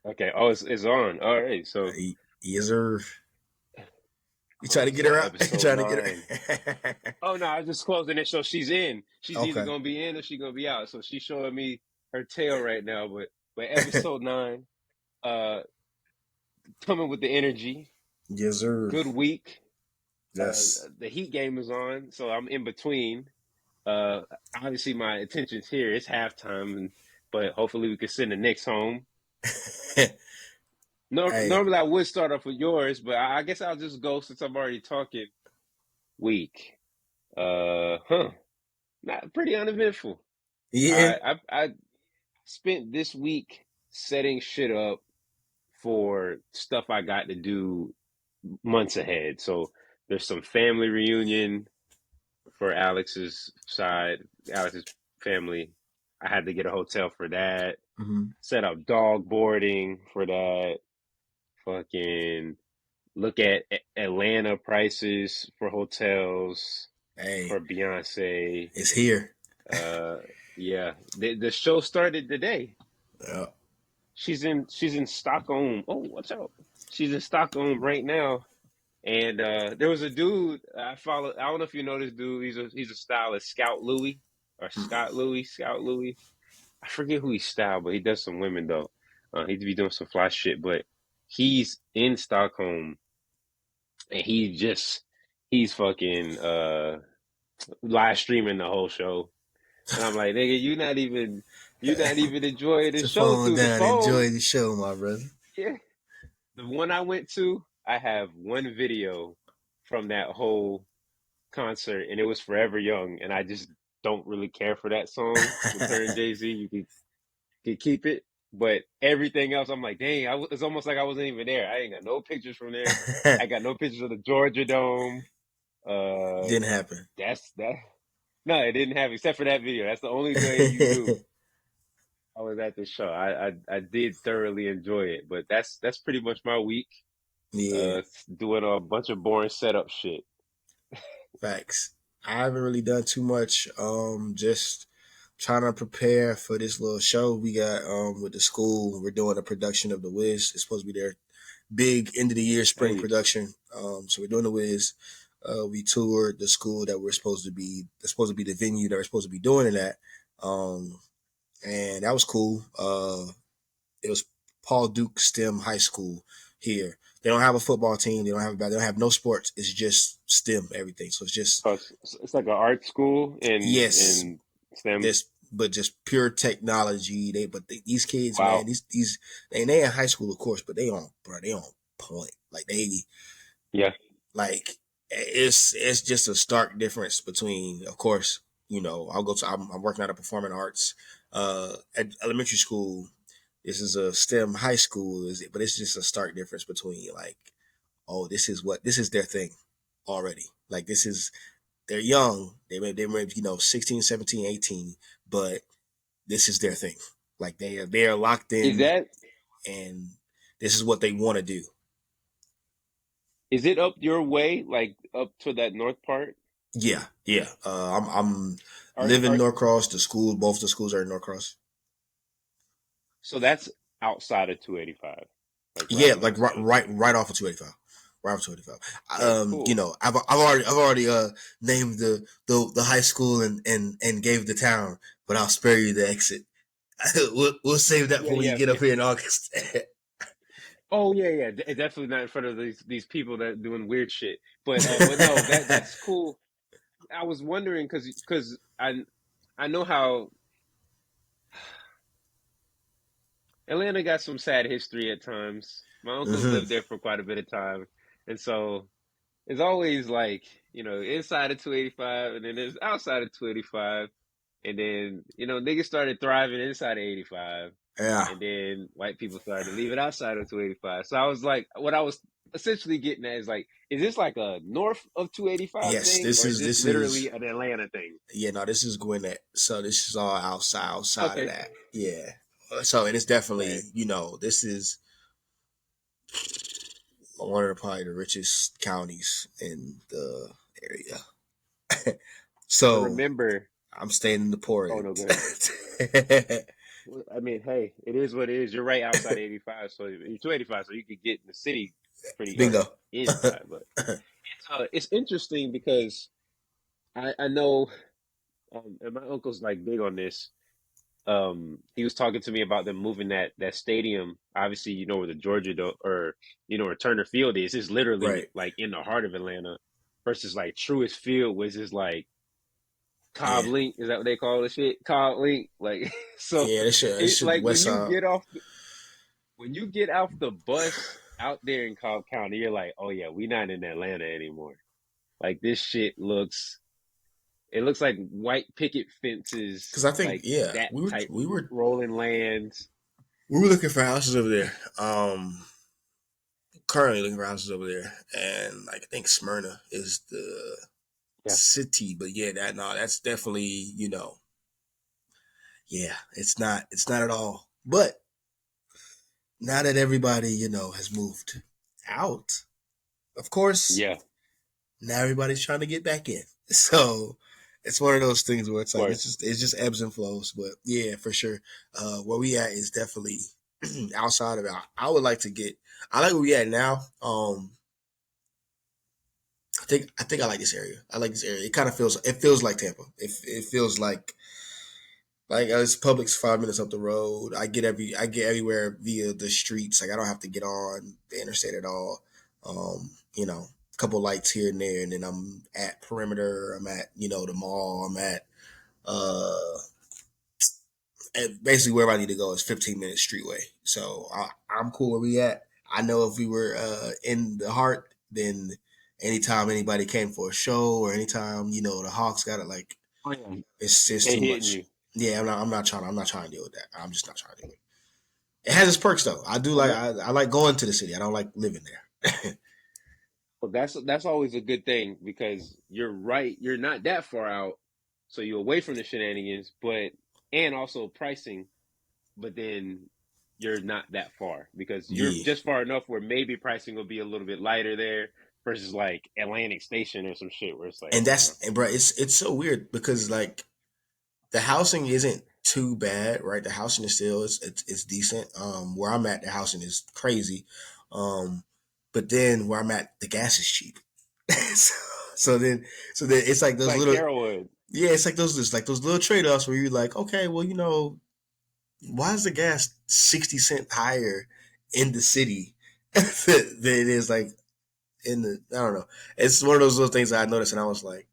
Okay. Oh, it's on. All right. So, Yes, sir. You trying to get so her out? You episode trying to get nine. her? Oh no, I just closing it. So she's in. She's either Okay. gonna be in or she's gonna be out. So she's showing me her tail right now. But episode nine, uh, coming with the energy. Yes, sir. Good week. Yes. The Heat game is on, so I'm in between. Uh, Obviously my attention's here. It's halftime, but hopefully we can send the Knicks home. Hey, Normally I would start off with yours, but I guess I'll just go since I'm already talking. Week. Huh. Not pretty uneventful. yeah. I spent this week setting shit up for stuff I got to do months ahead. So there's some family reunion for Alex's side, Alex's family. I had to get a hotel for that. Hmm. Set up dog boarding for that. Fucking look at Atlanta prices for hotels Hey, for Beyonce. it's here. Uh, yeah, the show started today. Yeah. She's in Stockholm. Oh, watch out! She's in Stockholm right now. And there was a dude I followed. I don't know if you know this dude. He's a stylist, Scout Louis or Scott Louis, Scout Louis. I forget who he styled, but he does some women though. He'd be doing some fly shit, but he's in Stockholm and he's fucking live streaming the whole show. And I'm like, nigga, you not even enjoying Put the your show phone through the down and phone. enjoy the show, my brother. Yeah. The one I went to, I have one video from that whole concert, and it was Forever Young, and I just don't really care for that song with her and Jay Z. You can keep it, but everything else, I'm like, dang, it's almost like I wasn't even there. I ain't got no pictures from there. I got no pictures of the Georgia Dome. Uh, Didn't happen. that's that. No, it didn't have except for that video. That's the only way you knew I was at the show. I did thoroughly enjoy it, but that's pretty much my week. Yeah, Doing a bunch of boring setup shit. facts. I haven't really done too much. Just trying to prepare for this little show we got with the school. We're doing a production of The Wiz. It's supposed to be their big end of the year spring Hey, production. So we're doing The Wiz. We toured the school that we're supposed to be. That's supposed to be the venue that we're supposed to be doing it at. Um, and that was cool. It was Paul Duke STEM High School here. They don't have a football team. They don't have no sports. It's just STEM everything. So it's just so it's like an art school yes, in STEM. this but just pure technology. These kids, man, Wow. these they in high school, of course, but they on point. Yeah. Like it's just a stark difference between, of course, I'm working at a performing arts at elementary school. This is a STEM high school, but it's just a stark difference between like, oh, this is their thing already. Like this is they're young. They may 16, 17, 18, but this is their thing. Like they are locked Is in that and this is what they want to do. is it up your way, like up to that north part? Yeah, yeah. I'm live in Are Norcross. The school, both the schools are in Norcross. so that's outside of 285, like Yeah, right on the like outside of 285. right off of 285. Right off of 285. Okay, cool. I've already named the high school and gave the town, but I'll spare you the exit. We'll save that Yeah, for when you yeah, get up yeah. here in August. Oh yeah, yeah. Definitely not in front of these people that doing weird shit. But no, that's cool. I was wondering because I know how Atlanta got some sad history at times. My uncles Hmm. lived there for quite a bit of time, and so it's always like inside of 285, and then there's outside of 285, and then niggas started thriving inside of 85, Yeah. and then white people started to leave it outside of 285. So I was like, what I was essentially getting at is like, is this like a north of 285 Yes. thing, or is this This literally is an Atlanta thing? yeah. No, this is Gwinnett. So this is all outside of Okay, that. Yeah. So and it's definitely right. this is one of probably the richest counties in the area. I So remember. I'm staying in the poor Oh end. no, go ahead. I mean, hey, it is what it is. You're right outside 85, so you're 285, so you could get in the city pretty or Bingo. inside. But it's interesting because I know, and my uncle's like big on this. He was talking to me about them moving that stadium. Obviously, you know where the Georgia or you know where Turner Field is. It's literally Right. like in the heart of Atlanta, versus like Truist Field, which is like Cobb Yeah. Link. Is that what they call the shit? Cobb Link. Like so, Yeah, this it shit the like west side. when you get off the bus out there in Cobb County, you're like, oh yeah, we not in Atlanta anymore. Like this shit looks. It looks like white picket fences, Because I think like yeah, that we were type we were rolling lands. we were looking for houses over there. Currently looking for houses over there, and like I think Smyrna is the Yeah, city. But yeah, that's definitely yeah, it's not at all. But now that everybody has moved out, of course, yeah, of now everybody's trying to get back in. So it's one of those things where it's like course. it's just ebbs and flows. But yeah, for sure, where we at is definitely outside of it. I would like to get. I like where we at now. I think I like this area. I like this area. It feels like Tampa. It feels like it's Publix 5 minutes up the road. I get everywhere via the streets. Like I don't have to get on the interstate at all. A couple lights here and there, and then I'm at perimeter. I'm at the mall. I'm uh at basically where I need to go is 15 minutes streetway. So I'm cool where we at. I know if we were in the heart, then anytime anybody came for a show or anytime the Hawks got it, like Oh yeah, it's they too hitting much. you. Yeah, I'm not trying to deal with that. I'm just not trying to deal with it. It has its perks though. I do like Ano- I like going to the city. I don't like living there. But that's always a good thing because you're right. You're not that far out, so you're away from the shenanigans, but and also pricing. But then you're not that far because you're Yeah, just far enough where maybe pricing will be a little bit lighter there versus like Atlantic Station or some shit where it's like, and oh no, bro, it's so weird because like the housing isn't too bad, right? The housing is still it's decent. Where I'm at, the housing is crazy. But then where I'm at, the gas is cheap. so, so then it's like it's those like little Carrollwood. yeah, it's like those little trade offs where you're like, okay, well, why is the gas 60 cent higher in the city than it is like in the I don't know. It's one of those little things I noticed and I was like,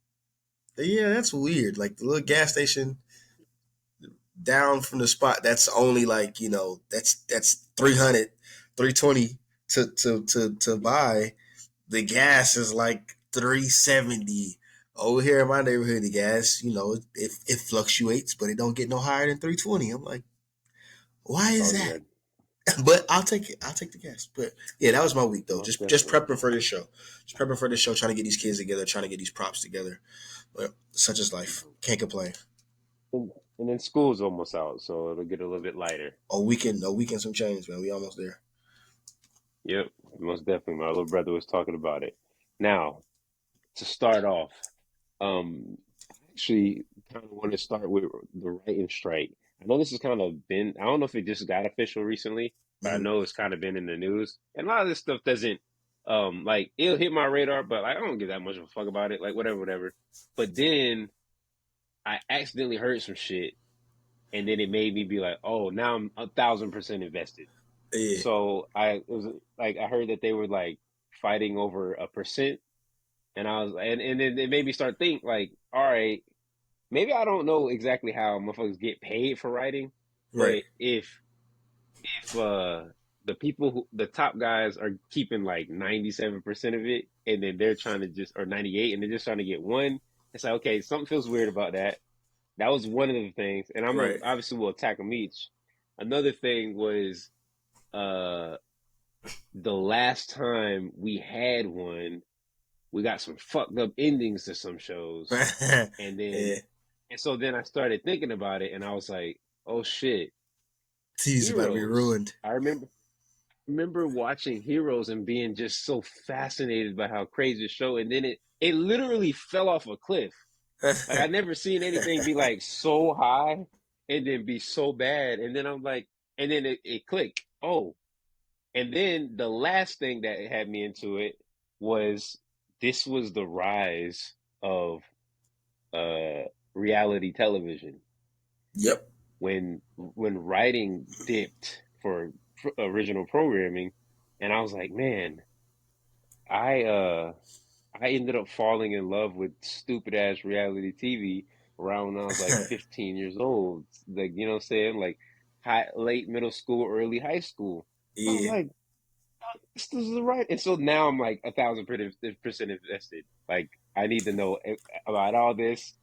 yeah, that's weird. Like the little gas station down from the spot that's only like that's 300, 320 to buy. The gas is like 370. Over here in my neighborhood, the gas it fluctuates but it don't get no higher than 320. I'm like, why It's is all that? good, But I'll take it. I'll take the gas. But yeah, that was my week though. most Just definitely. prepping for this show. Just prepping for this show, trying to get these kids together, trying to get these props together. But such is life. Can't complain. And then school's almost out, so it'll get a little bit lighter. A weekend some change, man. We almost there. Yep, most definitely. My little brother was talking about it. Now, to start off, I actually kind of want to start with the writing strike. I know this has kind of been, I don't know if it just got official recently, but I Mm-hmm. know it's kind of been in the news. And a lot of this stuff doesn't, like, it'll hit my radar, but like, I don't give that much of a fuck about it. Like, whatever, whatever. But then I accidentally heard some shit, and then it made me be like, oh, now I'm 1,000% invested. Yeah. So it was like I heard that they were like fighting over a percent, and I was and then it made me start think like, all right, maybe I don't know exactly how motherfuckers get paid for writing, Right. but if the people the top guys are keeping like 97% of it, and then they're trying to just or 98, and they're just trying to get one, it's like okay, something feels weird about that. That was one of the things, and Right. obviously we'll attack them each. Another thing was uh the last time we had one, we got some fucked up endings to some shows. And then, Yeah. and so then I started thinking about it and I was like, oh shit, He's about to be Heroes. ruined. I remember watching Heroes and being just so fascinated by how crazy the show, and then it literally fell off a cliff. Like I never seen anything be like so high, and then be so bad. And then I'm like, and then it clicked. Oh, and then the last thing that had me into it was this was the rise of uh reality television Yep. when writing dipped for original programming, and I was like, man, I uh I ended up falling in love with stupid ass reality TV around when I was like 15 years old. Like, you know what I'm saying? Like late middle school, early high school. I was Yeah. like, this is right. And so now I'm like 1,000% invested. Like, I need to know about all this,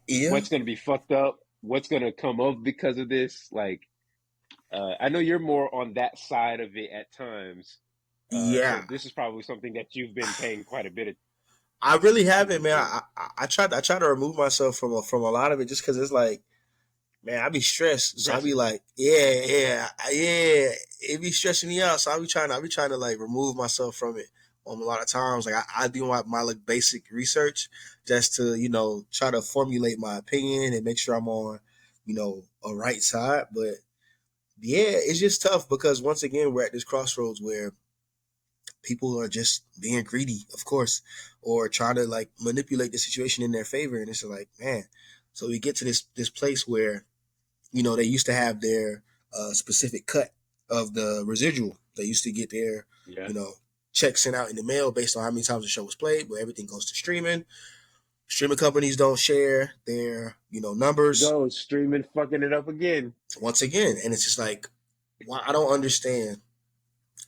Yeah. what's going to be fucked up, what's going to come up because of this. Like, I know you're more on that side of it at times. So Yeah. this is probably something that you've been paying quite a bit of I really haven't, attention man. to. I try to remove myself from a lot of it just because it's like, man, I be stressed, so I be Aggressive. like, yeah, it be stressing me out. So I be trying to like remove myself from it. A lot of times, like I do my like basic research just to try to formulate my opinion and make sure I'm on a right side. But yeah, it's just tough because once again we're at this crossroads where people are just being greedy, of course, or trying to like manipulate the situation in their favor. And it's like, man, so we get to this place where they used to have their specific cut of the residual. They used to get their Yeah. you know checks sent out in the mail based on how many times the show was played, but everything goes to streaming. Streaming companies don't share their There you numbers go, streaming, fucking it up again. once again, and it's just like, why? I don't understand.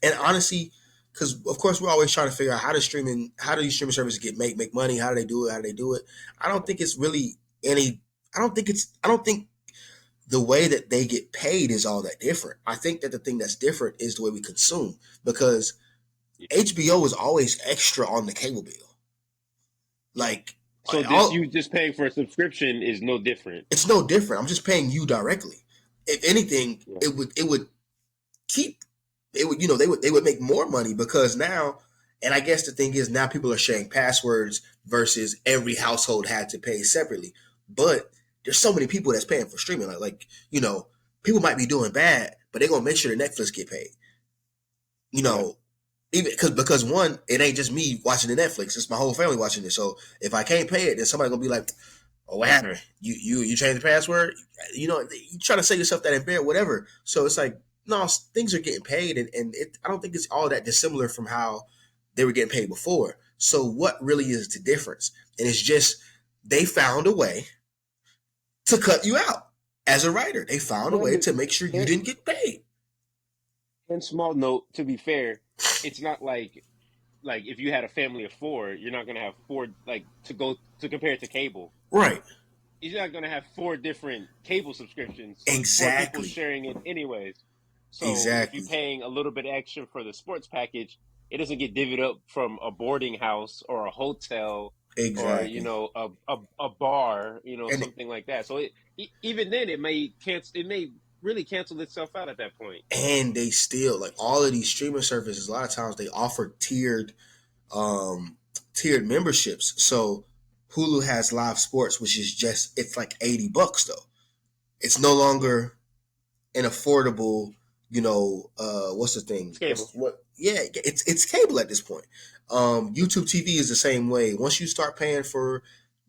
And honestly, because of course we're always trying to figure out how do these streaming services make money? How do they do it? How do they do it? I don't think it's really any. I don't think the way that they get paid is all that different. I think that the thing that's different is the way we consume because HBO is always extra on the cable bill. Like So this all, you just paying for a subscription is no different. it's no different. I'm just paying you directly. If anything, Yeah. it would keep it would they would make more money because now, and I guess the thing is now people are sharing passwords versus every household had to pay separately. But there's so many people that's paying for streaming. People might be doing bad, but they're gonna make sure the Netflix get paid. You Yeah. know, even because one, it ain't just me watching the Netflix; it's my whole family watching it. So if I can't pay it, then somebody gonna be like, "Oh, what happened? You changed the password? You try to say yourself that in bed, whatever." So it's like, no, things are getting paid, and I don't think it's all that dissimilar from how they were getting paid before. So what really is the difference? And it's just they found a way to cut you out as a writer. They found a way And to make sure you and, didn't get paid. and small note, to be fair, it's not like if you had a family of four, you're not gonna have four like to go to compare it to cable. Right. You're not gonna have four different cable subscriptions, so it's four people Exactly. sharing it anyways. So if you're Exactly. paying a little bit extra for the sports package, it doesn't get divvied up from a boarding house or a hotel or Exactly. a bar, And something like that. So even then it may really cancel itself out at that point. they still like all of these streaming services. A lot of times they offer tiered memberships. So Hulu has live sports, which is just it's like $80 though. It's no Yeah, longer an affordable. What's the it's thing? cable. Yeah, it's cable at this point. YouTube TV is the same way. Once you start paying for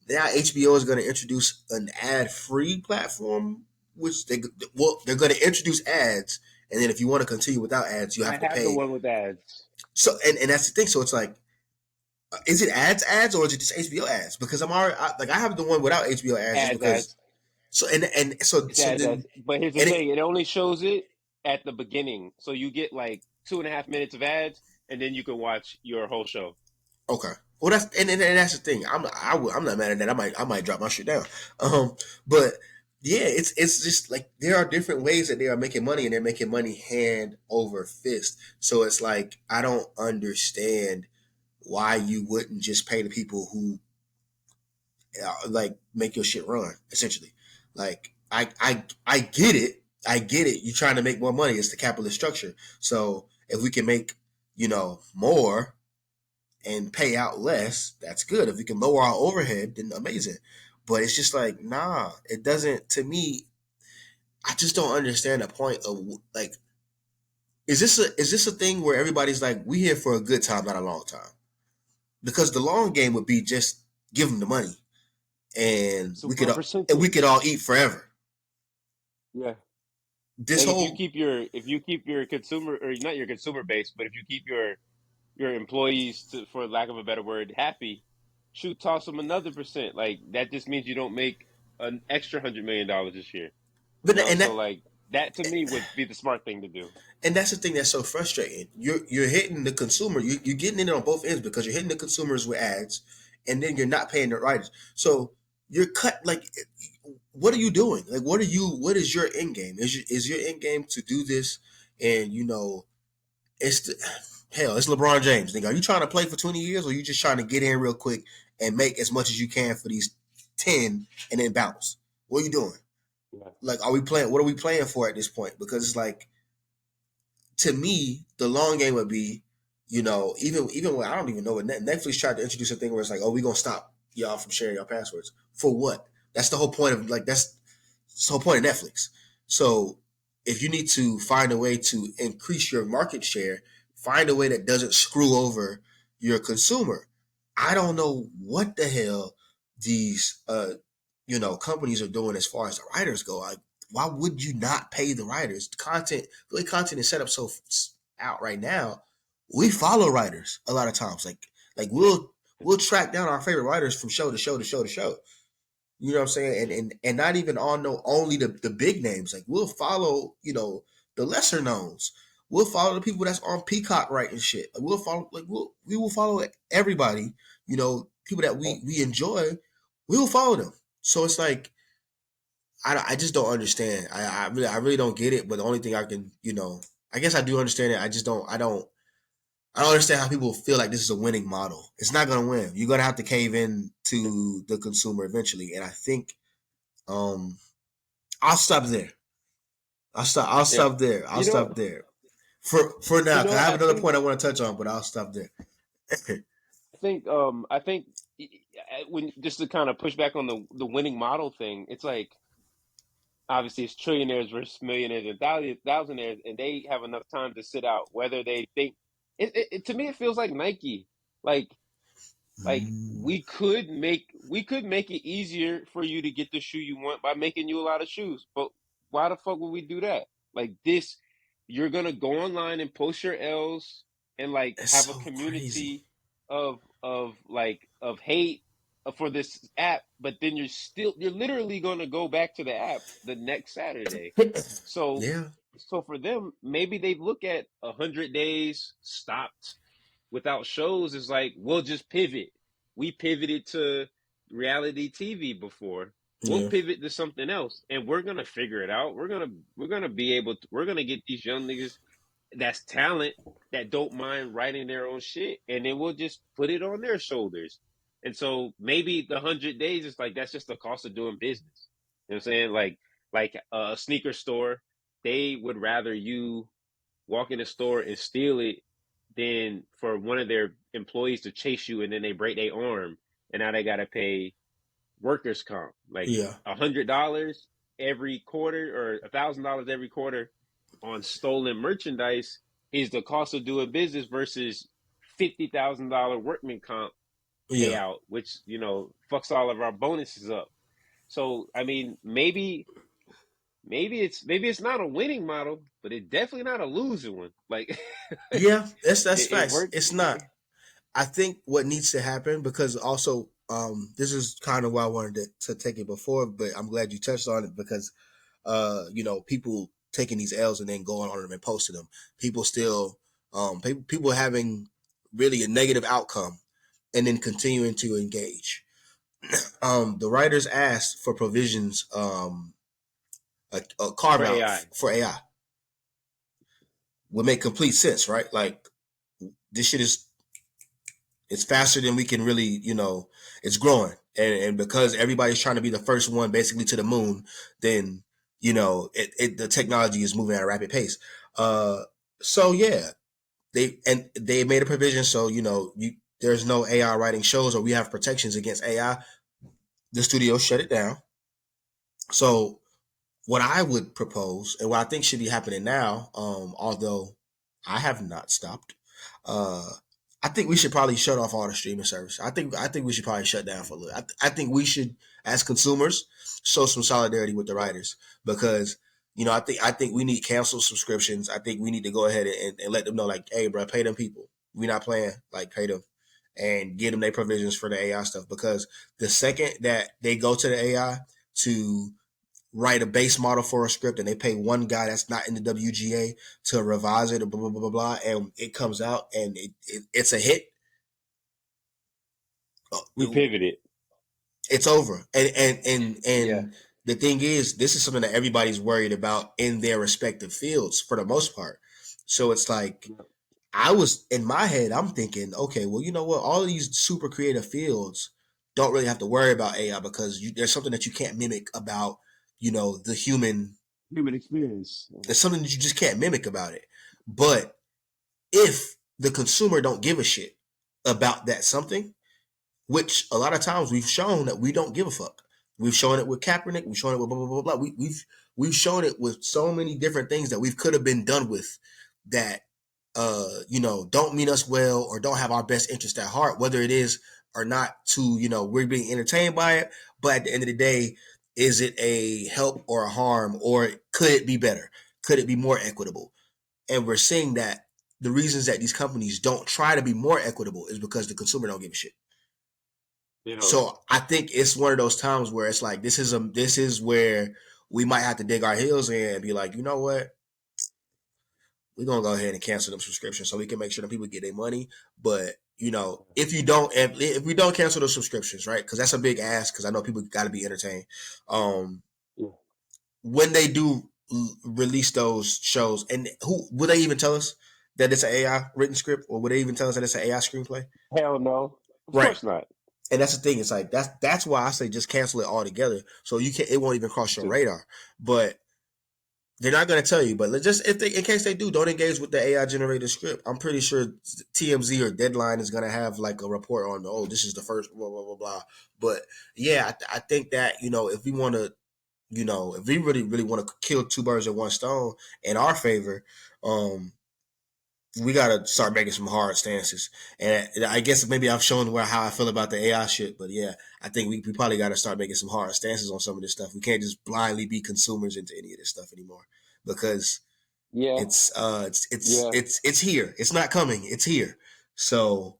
now, HBO is going to introduce an ad-free platform, which they're going to introduce ads, and then if you want to continue without ads, you I have to have the pay. one with ads. So and that's the thing. So it's like, is it ads, or is it just HBO ads? Because I have the one without HBO ads just because. Ads. So and so It's so ads, then ads. But here's the and it thing: it only shows it at the beginning, so you get like 2.5 minutes of ads, and then you can watch your whole show. okay. Well, and that's the thing. I'm not mad at that. I might drop my shit down. But yeah, it's just like there are different ways that they are making money, and they're making money hand over fist. So it's like I don't understand why you wouldn't just pay the people who like make your shit run. Essentially, like I get it. I get it. You're trying to make more money. It's the capitalist structure. So if we can make more and pay out less, that's good. If we can lower our overhead, then amazing. But it's just like, nah, it doesn't. To me, I just don't understand the point of like, is this a thing where everybody's like, we here for a good time, not a long time? Because the long game would be just give them the money, and Super a we could percentage. all eat forever. Yeah. This And whole if you keep your consumer, or not your consumer base, but if you keep your employees, to, for lack of a better word, happy, shoot, toss them another percent. Like that just means you don't make an extra $100 million this year. You but know, and so that like that to me would be the smart thing to do. and that's the thing that's so frustrating. You're hitting the consumer. You're getting it on both ends because you're hitting the consumers with ads, and then you're not paying the writers. So you're cut. Like, what are you doing? Like, what are you? What is your end game? Is your end game to do this? And it's the, hell, it's LeBron James. Nigga, are you trying to play for 20 years, or are you just trying to get in real quick and make as much as you can for these 10 and then bounce? What are you doing? Yeah. Like, are we playing? What are we playing for at this point? Because it's like, to me, the long game would be, even when I don't even know what Netflix tried to introduce a thing where it's like, oh, we gonna stop y'all from sharing your passwords for what? That's the whole point of like that's the whole point of Netflix. So if you need to find a way to increase your market share, find a way that doesn't screw over your consumer. I don't know what the hell these companies are doing as far as the writers go. Like, why would you not pay the writers? The way content is set up so out right now, we follow writers a lot of times. Like we'll track down our favorite writers from show to show to show to show. You know what I'm saying? And not even on no only the big names. Like, we'll follow, the lesser knowns. We'll follow the people that's on Peacock writing shit. Like, we will follow everybody. People that we enjoy. We will follow them. So it's like, I just don't understand. I really don't get it. But the only thing I can, I guess I do understand it. I just don't. I don't understand how people feel like this is a winning model. It's not going to win. You're going to have to cave in to the consumer eventually. And I think, um, I'll stop there. I'll Yeah. stop there. I'll You know, stop there for now. you Cause know, I have I another think point I want to touch on, but I'll stop there. I think when just to kind of push back on the winning model thing, it's like obviously it's trillionaires versus millionaires and thousandaires, and they have enough time to sit out whether they think to me it feels like Nike. Like Mm, we could make it easier for you to get the shoe you want by making you a lot of shoes. But why the fuck would we do that? Like this, you're gonna go online and post your L's and like it's have a so crazy. community of hate for this app, but then you're literally gonna go back to the app the next Saturday. So Yeah, so for them, maybe they look at 100 days stopped without shows is like we'll just pivot. We pivoted to reality TV before. We'll yeah, pivot to something else, and we're gonna figure it out. We're gonna be able to. We're gonna get these young niggas that's talent that don't mind writing their own shit, and then we'll just put it on their shoulders. And so maybe the 100 days is like that's just the cost of doing business. You know what I'm saying? Like a sneaker store, they would rather you walk in the store and steal it than for one of their employees to chase you and then they break their arm and now they got to pay workers comp like yeah, $100 every quarter or $1,000 every quarter on stolen merchandise is the cost of doing business versus $50,000 workman comp yeah, payout, which fucks all of our bonuses up. So I mean, maybe it's not a winning model, but it's definitely not a losing one. Like yeah. That's it facts. worked. It's not. I think what needs to happen, because also, this is kind of why I wanted to take it before, but I'm glad you touched on it because, people taking these L's and then going on them and posting them, people still, people having really a negative outcome and then continuing to engage. The writers asked for provisions, a carve For out AI. for AI would make complete sense, right? Like, this shit is it's faster than we can really, it's growing. And because everybody's trying to be the first one basically to the moon, then, the technology is moving at a rapid pace. So yeah, they made a provision. So, there's no AI writing shows, or we have protections against AI. The studio shut it down. So what I would propose and what I think should be happening now, although I have not stopped, uh, I think we should probably shut off all the streaming service. I think we should probably shut down for a little. I think we should, as consumers, show some solidarity with the Yeah. writers because I think we need canceled subscriptions. I think we need to go ahead and let them know like, hey, bro, pay them people. We not playing. Like, pay them and give them their provisions for the AI stuff because the second that they go to the AI to write a base model for a script and they pay one guy that's not in the WGA to revise it or blah blah blah blah, blah and it comes out and it's a hit, We pivoted. it's over. Yeah. And the thing is, this is something that everybody's worried about in their respective fields for the most part. So it's like Yeah. I was in my head, I'm thinking, okay, well, you know what? All of these super creative fields don't really have to worry about AI because there's something that you can't mimic about, the human. Human experience. There's something that you just can't mimic about it. But if the consumer don't give a shit about that something, which a lot of times we've shown that we don't give a fuck. We've shown it with Kaepernick. We've shown it with blah blah blah blah. We've shown it with so many different things that we could have been done with that don't mean us well or don't have our best interest at heart, whether it is or not to, we're being entertained by it. But at the end of the day, is it a help or a harm or could it be better? Could it be more equitable? And we're seeing that the reasons that these companies don't try to be more equitable is because the consumer don't give a shit. You know, So I think it's one of those times where it's like this is where we might have to dig our heels in and be like, you know what, we're gonna go ahead and cancel them subscriptions so we can make sure that people get their money. But if we don't cancel those subscriptions, right? Because that's a big ask. Because I know people got to be entertained. Um, yeah. when they do release those shows, and who will they even tell us that it's an AI written script, or would they even tell us that it's an AI screenplay? Hell no. Of Right. course not. And that's the thing. It's like that's why I say just cancel it altogether, so you can it won't even cross your Too. radar. But they're not going to tell you. But just if they, in case they do, don't engage with the AI generated script. I'm pretty sure TMZ or Deadline is going to have like a report on, oh, this is the first blah blah blah blah. But yeah, I think that if we want to, if we really really want to kill two birds with one stone in our favor, um, we gotta start making some hard stances. And I guess maybe I've shown how I feel about the AI shit, but yeah, I think we probably gotta start making some hard stances on some of this stuff. We can't just blindly be consumers into any of this stuff anymore because Yeah. Yeah. it's here. It's not coming. It's here. So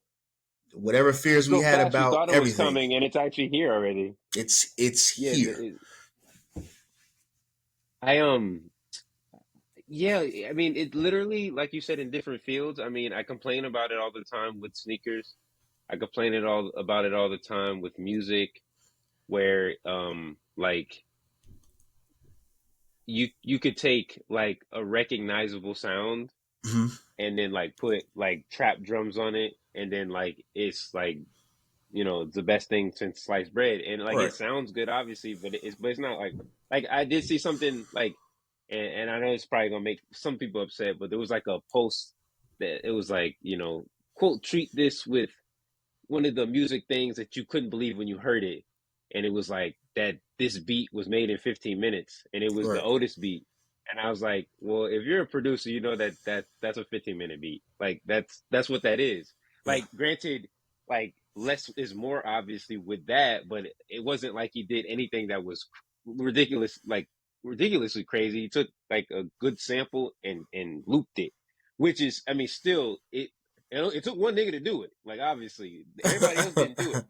whatever fears we So had fast you about thought it was everything, coming, and it's actually here already. it's Yeah. here. I Yeah, I mean, it literally, like you said, in different fields. I mean, I complain about it all the time with sneakers. I complain it all about it all the time with music, where like you could take like a recognizable sound Hmm. and then like put like trap drums on it, and then like it's like the best thing since sliced bread, and like Right. it sounds good, obviously, but it's not like I did see something like, and I know it's probably gonna make some people upset, but there was like a post that it was like quote, treat this with one of the music things that you couldn't believe when you heard it, and it was like that this beat was made in 15 minutes, and it was the Right. Otis beat, and I was like, well, if you're a producer, you know that's a 15-minute beat, like that's what that is. Yeah. Like, granted, like less is more obviously with that, but it wasn't like he did anything that was ridiculous, like ridiculously crazy. He took like a good sample and looped it, which is, I mean, still it took one nigga to do it. Like, obviously, everybody else didn't do it,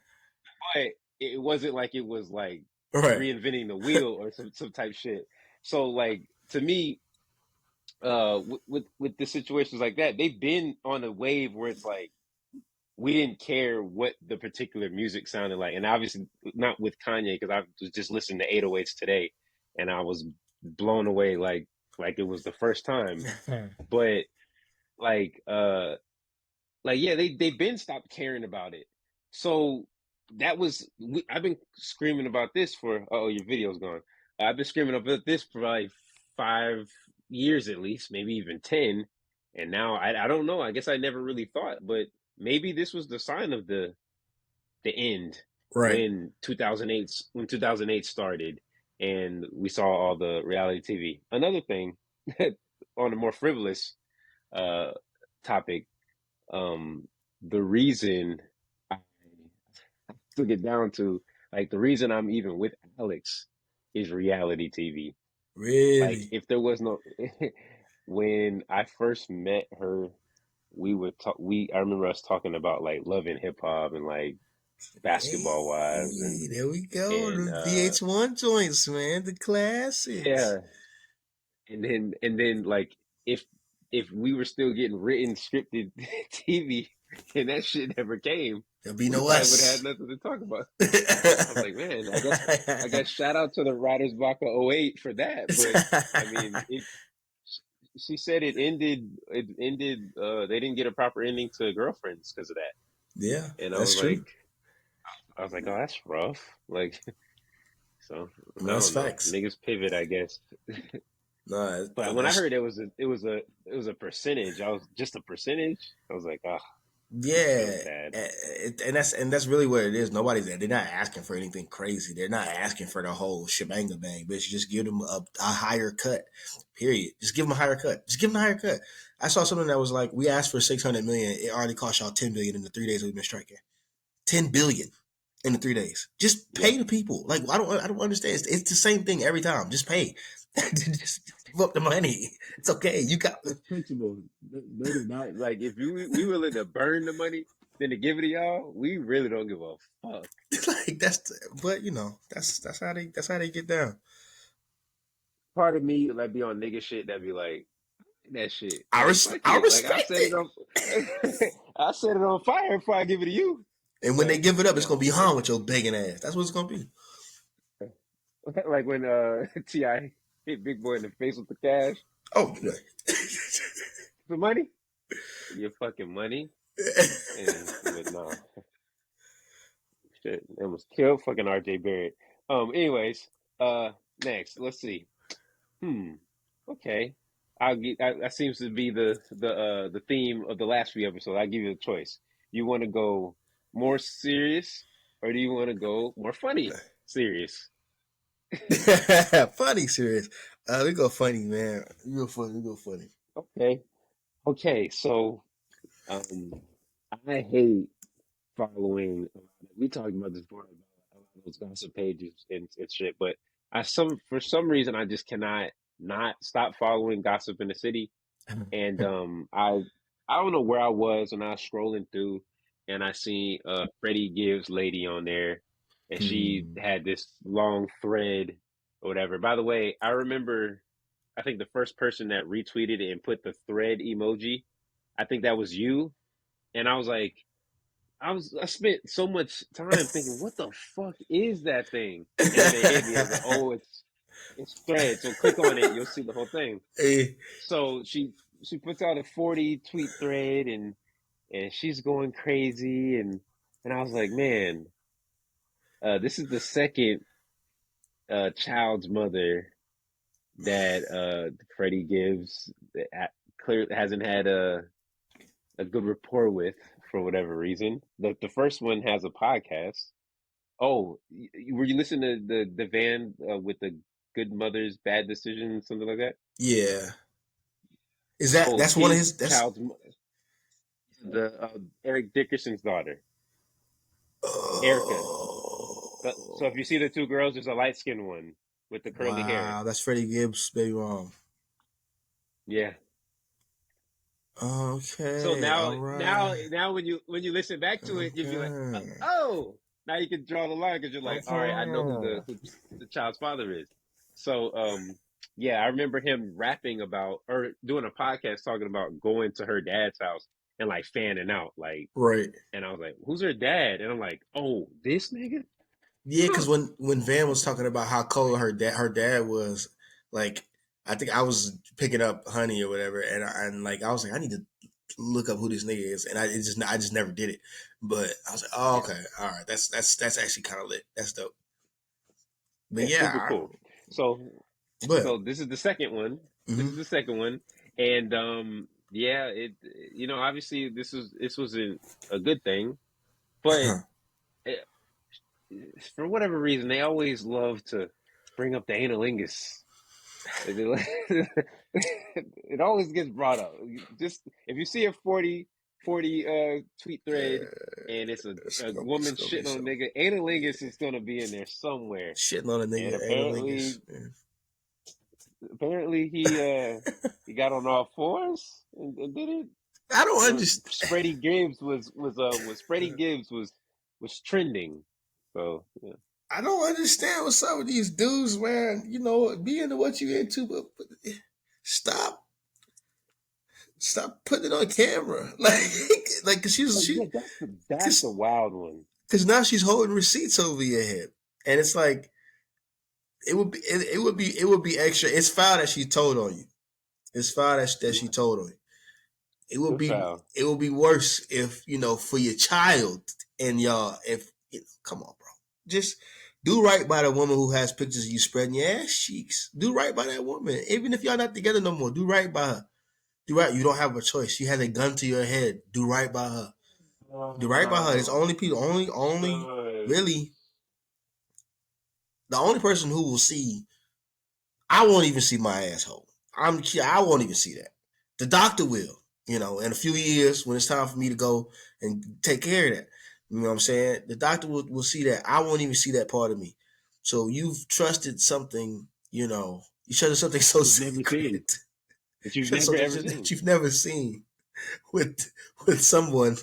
but it wasn't like it was like Right. reinventing the wheel or some type shit. So, like, to me, with the situations like that, they've been on a wave where it's like we didn't care what the particular music sounded like, and obviously not with Kanye, because I was just listening to 808s today, and I was blown away like it was the first time. But like yeah, they've been stopped caring about it. So I've been screaming about this for, oh, your video's gone. I've been screaming about this for like 5 years at least, maybe even 10. And now I don't know. I guess I never really thought, but maybe this was the sign of the end Right. when 2008 started. and we saw all the reality TV. Another thing, on a more frivolous uh, topic, um, the reason I took it down to, like, the reason I'm even with Alex is reality TV. Like, Really? if there was no, when I first met her, we would talk. I remember us talking about like love and hip hop and like basketball wives Hey, there we go. and The VH1 joints, man. The classics. yeah, and then like if if we were still getting written scripted TV and that shit never came, There'll be we no probably would have had us. nothing to talk about. I was like, man, I guess shout out to the writers block of '08 for that. But I mean, she said it ended they didn't get a proper ending to Girlfriends because of that. Yeah, And that's true. I was like, oh, that's rough. Like, so I No, it's don't know. facts. Niggas pivot, I guess. No, But when I that's heard it was a percentage, I was just a percentage. I was like, ah, feeling yeah, bad. and that's really what it is. They're not asking for anything crazy. They're not asking for the whole shebang bang, but you just give them a higher cut. Period. Just give them a higher cut. Just give them a higher cut. I saw something that was like, we asked for 600 million. It already cost y'all 10 billion in the 3 days we've been striking. 10 billion in the 3 days. Just pay Yep. the people. Like, I don't understand. It's the same thing every time. Just pay. Just give up the money. It's okay. You got It's principle. They do not like if we willing to burn the money than to give it to y'all. We really don't give a fuck. like but that's how they get down. Part of me like be on nigga shit that be like that shit. I Like res- fuck I it. Like respect it. I set it on fire before I give it to you. And when they But give it up, it's gonna no, be like Han with your begging ass. That's what it's gonna be. like when Ti hit Big Boy in the face with the cash, Oh, yeah. the money, your fucking money, and but no shit, it was killed fucking RJ Barrett. Anyways, next let's see. Hmm. Okay. That seems to be the theme of the last few episodes. I'll give you a choice. You want to go more serious, or do you want to go more funny? Serious. Funny, serious. We go funny, man. We go funny. We go funny. Okay. Okay. So, um, I hate following. We talked about this before about a lot of those gossip pages and shit, but for some reason I just cannot not stop following gossip in the city. And I don't know where I was when I was scrolling through, and I seen Freddie Gibbs lady on there, and she Hmm. had this long thread or whatever. By the way, I remember I think the first person that retweeted it and put the thread emoji, I think that was you, and I was like, I spent so much time thinking, what the fuck is that thing? And then it hit me. I was like, oh, it's thread. So click on it, you'll see the whole thing. Eh, So she puts out a 40 tweet thread and she's going crazy and I was like, man, this is the second child's mother that Freddie gives clear hasn't had a good rapport with for whatever reason. The first one has a podcast. Oh, were you listening to the van with the good mother's bad decision, something like that? yeah. Is that So that's one of his his? That's child's the Eric Dickerson's daughter, Erica. So if you see oh the two girls, there's a light skinned one with the curly hair. wow. That's Freddie Gibbs' baby mom. Yeah. So Okay. now, All now, right. now, when you listen back to it, you'd be like, Okay. oh, now you can draw the line because you're like, all right, I know Okay. who the child's father is. So, yeah, I remember him rapping about or doing a podcast talking about going to her dad's house and like fanning out, like, Right. and I was like, who's her dad? And I'm like, oh, this nigga. Yeah, because when Van was talking about how cold her dad was, like, I think I was picking up Honey or whatever, and like I was like, I need to look up who this nigga is, and I just never did it. But I was like, oh, Yeah, okay, all right, that's actually kind of lit. That's dope. But yeah, super yeah, cool. So but So this is the second one. This is hmm the second one, and yeah, obviously this was a good thing, but it, for whatever reason they always love to. bring up the analingus. It always gets brought up. Just if you see a 40 tweet thread and it's a It's woman gonna be shitting on a so nigga, analingus is gonna be in there somewhere. shitting on a And nigga analingus. apparently he got on all fours and did it. I don't Or understand. Freddie Gibbs was Freddie Gibbs was trending. So yeah. I don't understand what some of these dudes, man. You know, be into what you into, but stop, stop putting it on camera, like, cause Oh she's yeah, she, that's the cause, wild one. cause now she's holding receipts over your head, and it's like it would be extra. It's foul that she told on you. It's foul that she told on you. It would Too be foul. it would be worse if for your child and y'all if come on, bro, just do right by the woman who has pictures of you spreading your ass cheeks. Do right by that woman, even if y'all not together no more. Do right by her. Do right. You don't have a choice. She has a gun to your head. Do right by her. Do right by her. It's Oh, only people, only son. really the only person who will see. I won't even see my asshole. I won't even see that. The doctor will, in a few years when it's time for me to go and take care of that. You know what I'm saying? The doctor will see that. I won't even see that part of me. So you've trusted something, you trusted something so You've never seen. sacred, That you've trust never something ever that seen. you've never seen with someone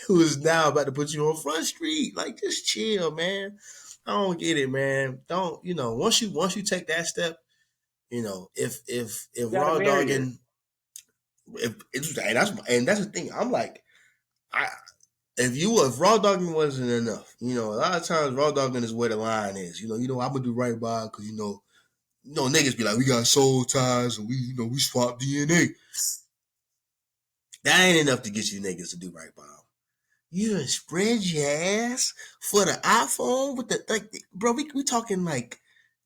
who is now about to put you on Front Street. Like, just chill, man. I don't get it, man. Don't once you take that step, if You gotta raw marry her. dogging, if it's and that's the thing. I'm like, I if raw dogging wasn't enough, a lot of times raw dogging is where the line is. I'm gonna do right by because niggas be like, we got soul ties and we swap DNA. That ain't enough to get you niggas to do right by them. You done spread your ass for the iPhone with the bro. We talking like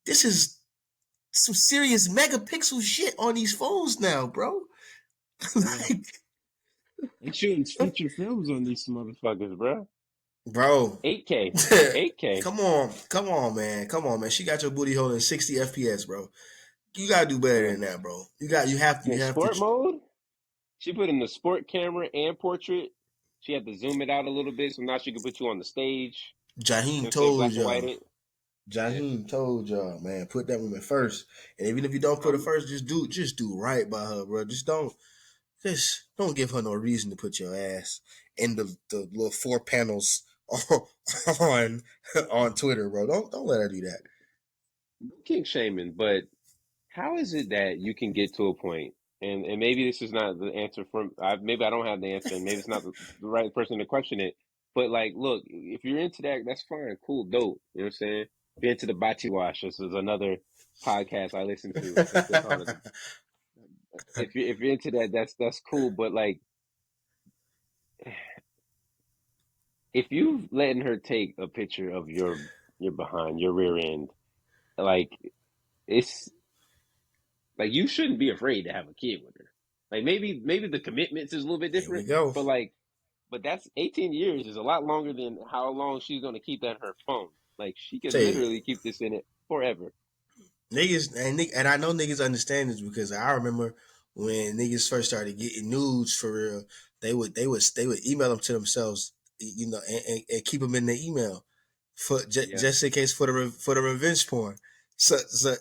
this is some serious megapixel shit on these phones now, bro. Yeah. Like, They shooting feature films on these motherfuckers, bro. bro, 8K. 8K. come on, man. She got your booty holding 60 FPS, bro. You gotta do better than Man. that, bro. You have to, In you have to. sport mode, she put in the sport camera and portrait. She had to zoom it out a little bit so now she could put you on the stage. You Jaheen know, say told black and white y'all. it. Yeah. Jaheen told y'all, man, put that woman first. And even if you don't put her Um, first, just do right by her, bro. Just don't give her no reason to put your ass in the little four panels on on Twitter, bro. Don't let her do that. no kink shaming, but how is it that you can get to a point, and maybe this is not the answer from, maybe I don't have the answer, and maybe it's not the right person to question it, but like, look, if you're into that, that's fine, cool, dope. You know what I'm saying? If you're into the bati wash, this is another podcast I listen to. I think they call it. If you're into that, that's cool. But like, if you letting her take a picture of your behind, your rear end, like it's like you shouldn't be afraid to have a kid with her. Like maybe the commitments is a little bit Here we different, go. but like but that's 18 years is a lot longer than how long she's gonna keep that in her phone. Like she could Say literally keep this in it forever. niggas and I know niggas understand this because I remember when niggas first started getting nudes for real, they would email them to themselves, and keep them in their email for Yeah, just in case for the revenge porn. So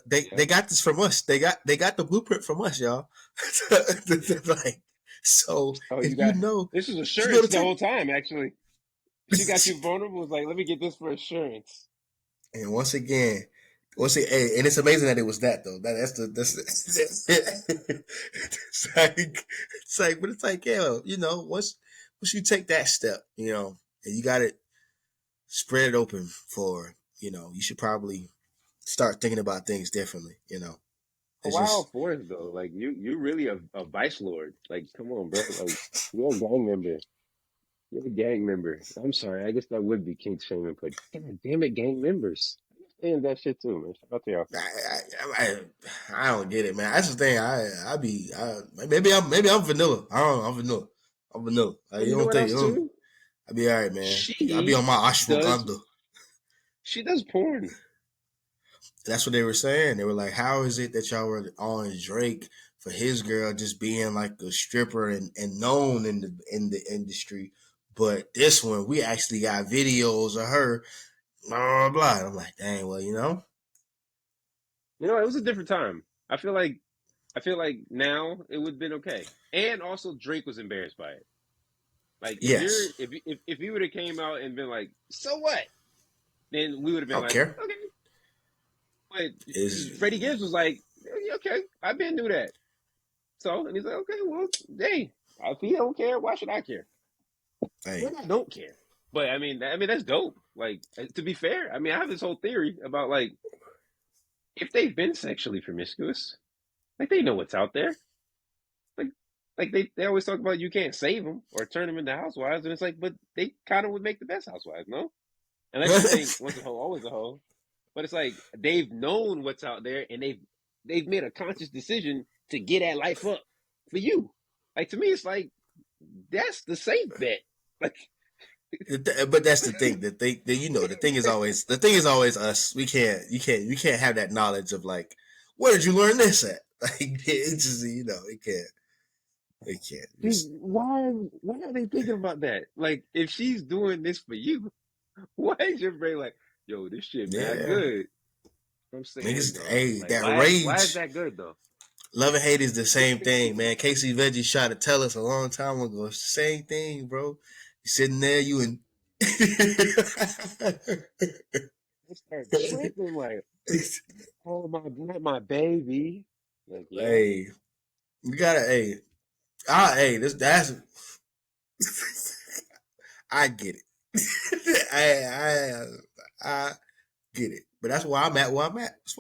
they yeah. got this from us. They got the blueprint from us, y'all. Like, so Oh, if you this is know assurance the the type. whole time. Actually, she got you vulnerable. Was like, let me get this for assurance. And hey, and it's amazing that it was that though. It's but it's like, yeah, once you take that step, and you got it spread it open for, you should probably start thinking about things differently. A It's wild just force though. Like you really a vice lord. Like, come on, bro. Like you're a gang member. You're a gang member. I'm sorry. I guess that would be kink shaming, but god damn it, gang members. I understand that shit too, man. Shout out to y'all. I don't get it, man. That's the thing. Maybe I'm vanilla. I don't know. I'm vanilla. I'm vanilla. Well, You you know don't what think else you don't, too? I'll be all right, man. I'll be She on my does ashwagandha. she does porn. That's what they were saying. They were like, "How is it that y'all were on Drake for his girl just being like a stripper and known in the industry, but this one we actually got videos of her, blah blah blah." And I'm like, dang, well, you know, It was a different time. I feel like now it would have been okay. And also Drake was embarrassed by it. Like yes, if he would have came out and been like, "So what?" Then we would have I been don't like, care. "Okay." But Freddie Is Gibbs was like, "Yeah, okay, I've been through that." So, and he's like, "Okay, well, hey, if he don't care, why should I care?" hey, Well, I don't care. But I mean that's dope. Like to be fair, I mean I have this whole theory about like if they've been sexually promiscuous, like they know what's out there. Like they always talk about you can't save them or turn them into housewives, and it's like, but they kind of would make the best housewives, no? Unless you think once a hoe, always a hoe. But it's like they've known what's out there, and they've made a conscious decision to get that life up for you. Like to me, it's like that's the safe bet. Like but that's the thing. You know, the thing is always us. We can't have that knowledge of like, where did you learn this at? Like, it's just, you know, it can't just, why are they thinking about that? Like if she's doing this for you, why is your brain like, yo, this shit mad yeah. good? I'm saying Niggas, though, hey, like that why is rage, that good though? love and hate is the same thing, man. Casey Veggie tried to tell us a long time ago. It's the same thing, bro. You sitting there, you and I start tripping like, oh my baby. Like, yeah. hey, you gotta, hey, hey, this that's I get it. I get it. But that's why I'm at where I'm at. That's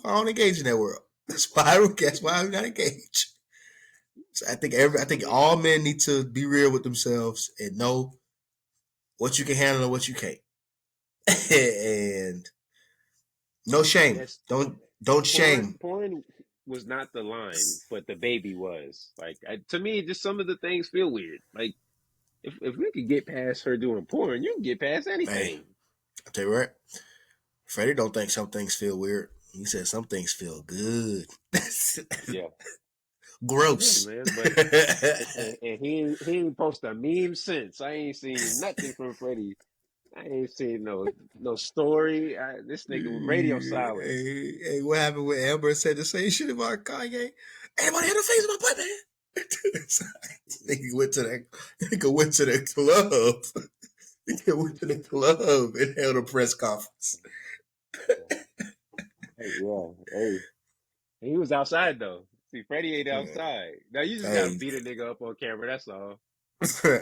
why I don't engage in that world. That's why I don't. That's why I'm not engaged. So I I think mean, all men need to be real with themselves and know what you can handle and what you can't. And no shame. yes, Don't shame. porn was not the line, but the baby was. Like to me, just some of the things feel weird. Like if we could get past her doing porn, you can get past Hey, anything. I tell you what, Freddie don't think some things feel weird. He said some things feel good. Yeah, yeah, Gross. man. But and he ain't post a meme since. I ain't seen nothing from Freddie. I ain't seen no story. This nigga was radio silence. Hey, what happened when Amber said the same shit about Kanye? Anybody had a face in my butt, man? Nigga went to that. Nigga went to the club. Nigga went to the club and held a press conference. Hey, yeah, hey. He was outside though. See, Freddie ain't outside. Now you just gotta Hey, beat a nigga up on camera. That's all. hey,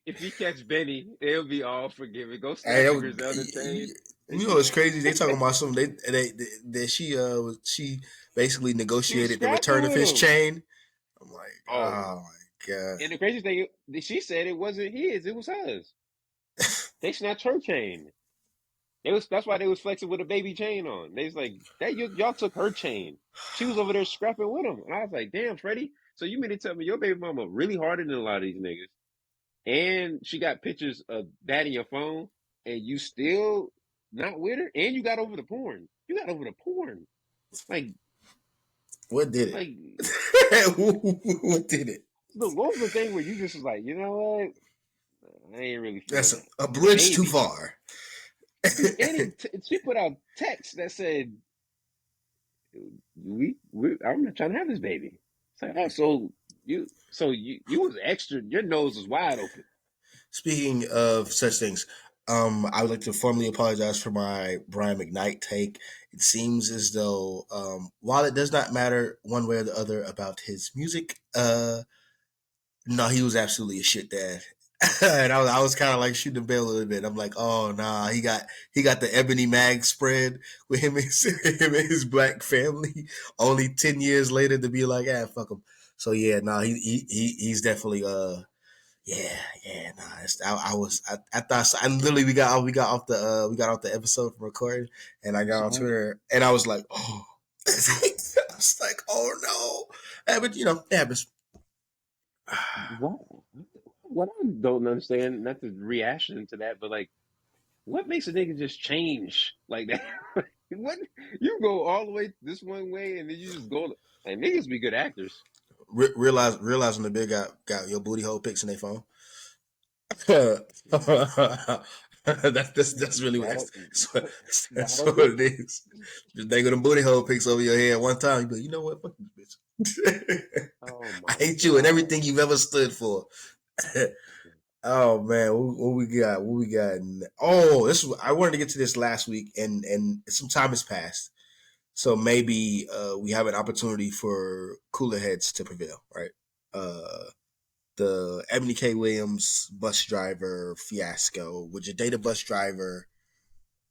If you catch Benny, it'll be all forgiven. Go snatch the Griselda chain. you know what's crazy? They talking about something that she basically She was negotiated the scrapping return of with his him. chain. I'm like, Oh, oh my god. and the crazy thing, she said it wasn't his. It was hers. They snatched her chain. That's why they was flexing with a baby chain on. They was like that. Y'all took her chain. She was over there scrapping with him, and I was like, damn, Freddie. So you mean to tell me your baby mama really harder than a lot of these niggas? And she got pictures of that in your phone, and you still not with her, and you got over the porn. You got over the porn. Like, What did like, it? What did it? look, what was the thing where you just was like, you know what? I ain't really That's feeling that. a The bridge too baby. far. She put out text that said, I'm not trying to have this baby. It's like, oh, you was extra. Your nose was wide open. Speaking of such things, I would like to formally apologize for my Brian McKnight take. It seems as though, while it does not matter one way or the other about his music, no, he was absolutely a shit dad. And I was kind of like shooting the bell a little bit. I'm like, oh nah, he got the ebony mag spread with him and him and his black family. Only 10 years later to be like, ah, fuck him. So yeah, nah, he's definitely yeah, nah. I thought I literally we got off the episode from recording, and I got on So Twitter, and I was like, oh, I was like, oh no, but you know, it happens. what? What I don't understand, not the reaction to that, but like, what makes a nigga just change like that? What you go all the way this one way and then you just go like niggas be good actors. Realizing the big got your booty hole pics in their phone. That's really what Why don't that's what they? it is. Just dangle them booty hole pics over your head one time. You be like, you know what? Fuck this bitch. Oh I my hate you and god. everything you've ever stood for. Oh man, what we got? What we got? Oh, this was, I wanted to get to this last week, and some time has passed, so maybe we have an opportunity for cooler heads to prevail, right? Uh, the Ebony K. Williams bus driver fiasco. Would you date a bus driver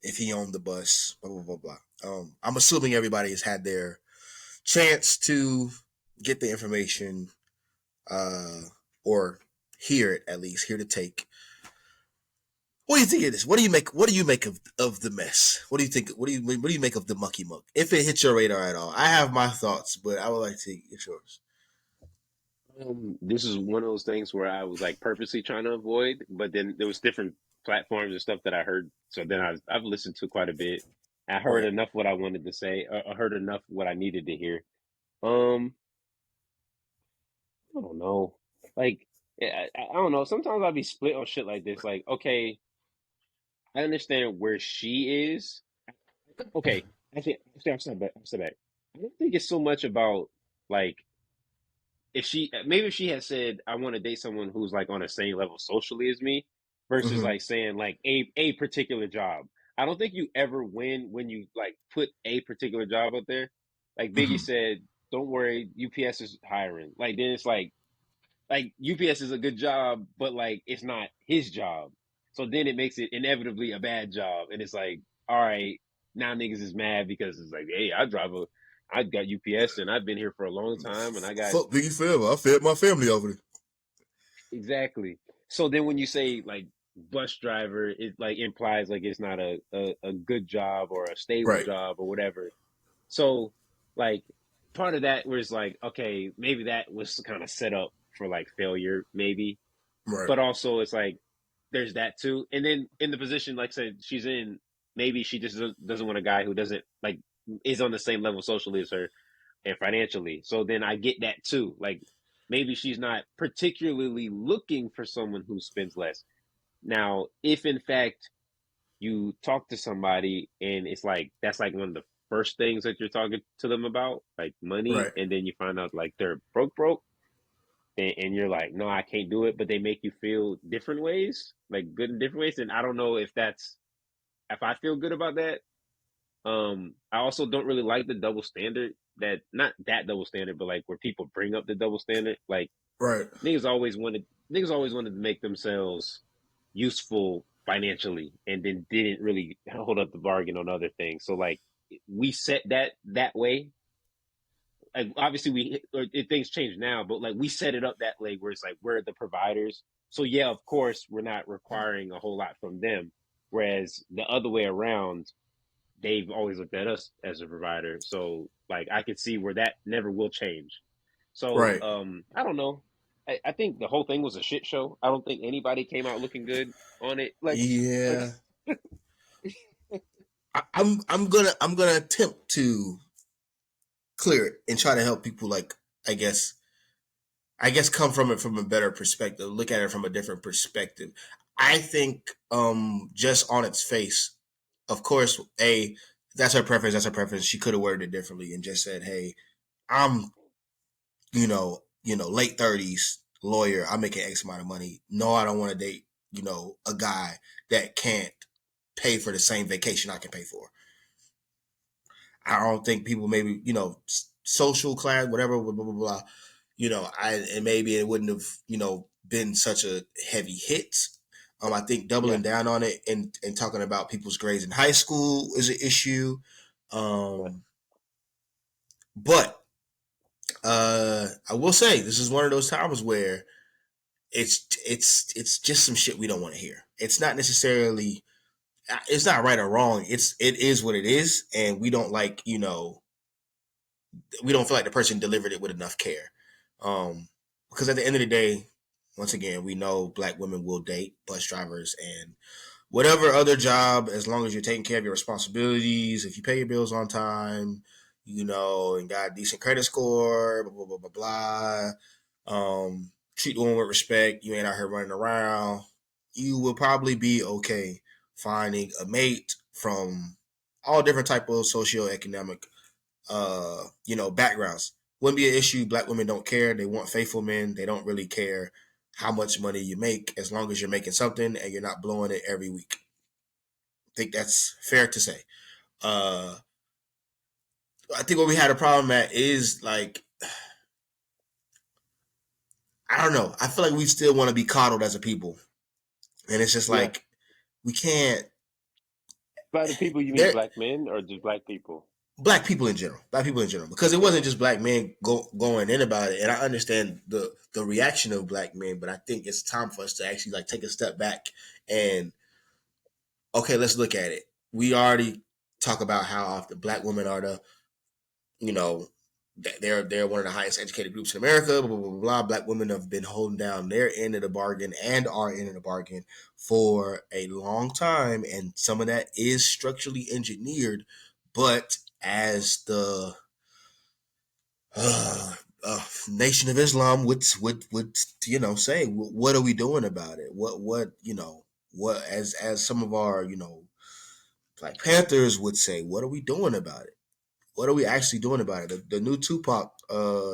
if he owned the bus? Blah blah blah blah. I'm assuming everybody has had their chance to get the information, uh, or hear it at least, hear the take. What do you think of this? What do you make? What do you make of the mess? What do you think? What do you make of the mucky muck? If it hits your radar at all, I have my thoughts, but I would like to get yours. This is one of those things where I was like purposely trying to avoid, but then there was different platforms and stuff that I heard. So then I've listened to quite a bit. I heard Right. enough what I wanted to say. I heard enough what I needed to hear. Um, I don't know. Like, I don't know. Sometimes I'll be split on shit like this. Like, okay, I understand where she is. Okay, actually, I'm step back. I'm step back. I don't think it's so much about like if she maybe if she had said I want to date someone who's like on the same level socially as me versus Mm-hmm. like saying like a particular job. I don't think you ever win when you like put a particular job out there. Like Biggie Mm-hmm. said, don't worry, UPS is hiring. Like then it's like UPS is a good job, but like it's not his job. So then it makes it inevitably a bad job. And it's like, all right, now niggas is mad because it's like, hey, I got UPS and I've been here for a long time and I got Fuck Biggie forever. I fed my family over there. exactly. So then when you say like bus driver, it like implies like it's not a good job or a stable Right. job or whatever. So like part of that was like, okay, maybe that was kind of set up for like failure, maybe. Right. But also it's like there's that too. And then in the position, like I said, she's in, maybe she just doesn't want a guy who doesn't like is on the same level socially as her and financially. So then I get that too. Like maybe she's not particularly looking for someone who spends less. Now, if in fact you talk to somebody and it's like that's like one of the first things that you're talking to them about, like money, Right. and then you find out like they're broke, and you're like, no, I can't do it, but they make you feel different ways, like good in different ways. And I don't know if that's if I feel good about that. I also don't really like the double standard that not that double standard, but like where people bring up the double standard. Like Right. niggas always wanted niggas always wanted to make themselves useful financially and then didn't really hold up the bargain on other things. So like we set that way. Like obviously things change now, but like we set it up that way where it's like we're the providers. So yeah, of course we're not requiring a whole lot from them. Whereas the other way around, they've always looked at us as a provider. So like I could see where that never will change. So Right. I don't know. I think the whole thing was a shit show. I don't think anybody came out looking good on it. Like Yeah. I'm gonna attempt to clear it and try to help people. Like I guess come from it from a better perspective. Look at it from a different perspective. I think just on its face, of course, that's her preference. That's her preference. She could have worded it differently and just said, "Hey, I'm late 30s lawyer. I'm making X amount of money. No, I don't want to date a guy that can't pay for the same vacation I can pay for." I don't think people maybe social class whatever blah blah blah. Blah. And maybe it wouldn't have been such a heavy hit. I think yeah, doubling down on it and talking about people's grades in high school is an issue. yeah, Um, but I will say this is one of those times where it's just some shit we don't want to hear. It's not right or wrong. It is what it is, and we don't feel like the person delivered it with enough care. Because at the end of the day, once again, we know black women will date bus drivers and whatever other job, as long as you're taking care of your responsibilities, if you pay your bills on time, and got a decent credit score, blah blah blah blah blah. Treat the woman with respect. You ain't out here running around. You will probably be okay finding a mate from all different type of socioeconomic backgrounds. Wouldn't be an issue. Black women don't care. They want faithful men. They don't really care how much money you make as long as you're making something and you're not blowing it every week. I think that's fair to say. Uh, I think what we had a problem at is like, I don't know. I feel like we still want to be coddled as a people. And it's just Yeah. like, we can't. By the people, you mean There, black men or just black people? black people in general, because it Yeah. wasn't just black men going in about it. And I understand the reaction of black men, but I think it's time for us to actually like take a step back and okay, let's look at it. We already talk about how often black women are you know, they're one of the highest educated groups in America. Blah blah blah blah. Black women have been holding down their end of the bargain and our end of the bargain for a long time, and some of that is structurally engineered. But as the uh, Nation of Islam would say, what are we doing about it? What as some of our Black Panthers would say, what are we doing about it? What are we actually doing about it? The new Tupac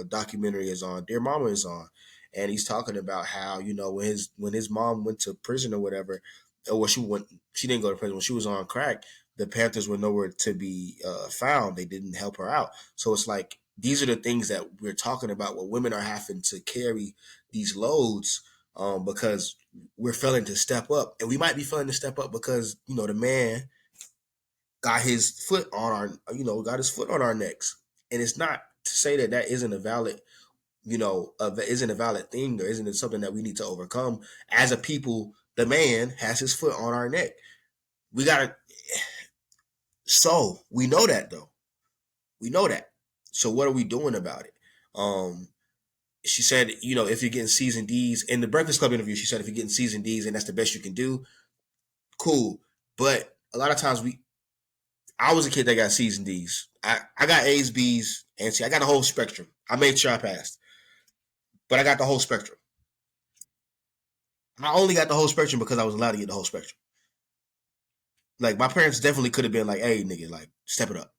documentary is on. Dear Mama is on, and he's talking about how when his mom went to prison or whatever, or when she didn't go to prison when she was on crack. The Panthers were nowhere to be found. They didn't help her out. So it's like these are the things that we're talking about. Where women are having to carry these loads because we're failing to step up, and we might be failing to step up because the man got his foot on our necks. And it's not to say that that isn't a valid isn't a valid thing, or isn't it something that we need to overcome as a people. The man has his foot on our neck. We gotta. So we know that though. We know that. So what are we doing about it? She said, if you're getting C's and D's in the Breakfast Club interview, she said if you're getting C's and D's and that's the best you can do, cool. But a lot of times I was a kid that got C's and D's. I got A's, B's, and C. I got the whole spectrum. I made sure I passed, but I got the whole spectrum. I only got the whole spectrum because I was allowed to get the whole spectrum. Like my parents definitely could have been like, "Hey, nigga, like step it up."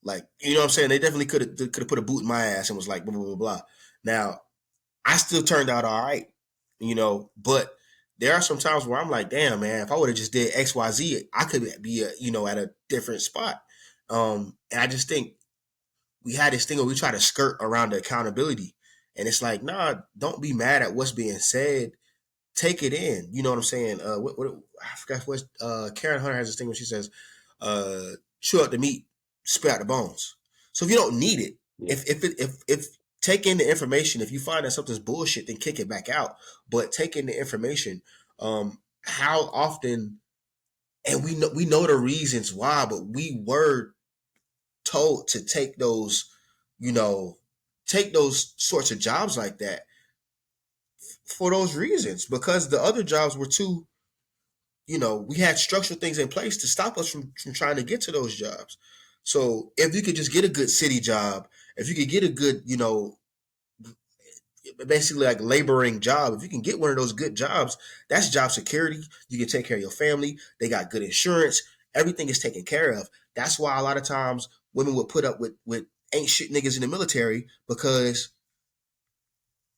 Like what I'm saying? They definitely could have put a boot in my ass and was like, blah blah blah blah. Now I still turned out all right, but there are some times where I'm like, damn man, if I would have just did X Y Z, I could be at a different spot. And I just think we had this thing where we try to skirt around the accountability. And it's like, nah, don't be mad at what's being said. Take it in. You know what I'm saying? I forgot what Karen Hunter has this thing when she says, chew out the meat, spit out the bones. So if you don't need it, Yeah. if take in the information, if you find that something's bullshit, then kick it back out. But take in the information. How often, and we know the reasons why, but we were told to you know, take those sorts of jobs like that for those reasons because the other jobs were too, we had structural things in place to stop us from trying to get to those jobs. So if you could just get a good city job, if you could get a good, basically like laboring job, if you can get one of those good jobs, that's job security. You can take care of your family. They got good insurance. Everything is taken care of. That's why a lot of times women would put up with ain't shit niggas in the military because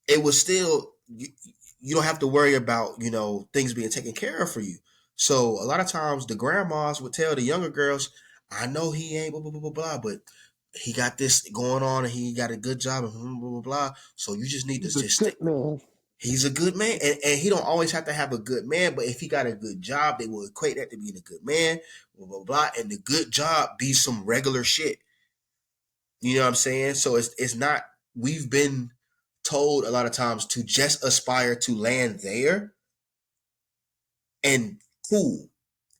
it was still you don't have to worry about things being taken care of for you. So a lot of times the grandmas would tell the younger girls, I know he ain't blah blah blah blah blah, but he got this going on and he got a good job and blah blah blah blah. So you just need to He's a just good stick. man. He's a good man, and he don't always have to have a good man, but if he got a good job, they will equate that to being a good man, blah blah blah, and the good job be some regular shit. You know what I'm saying? So it's not. We've been told a lot of times to just aspire to land there and cool.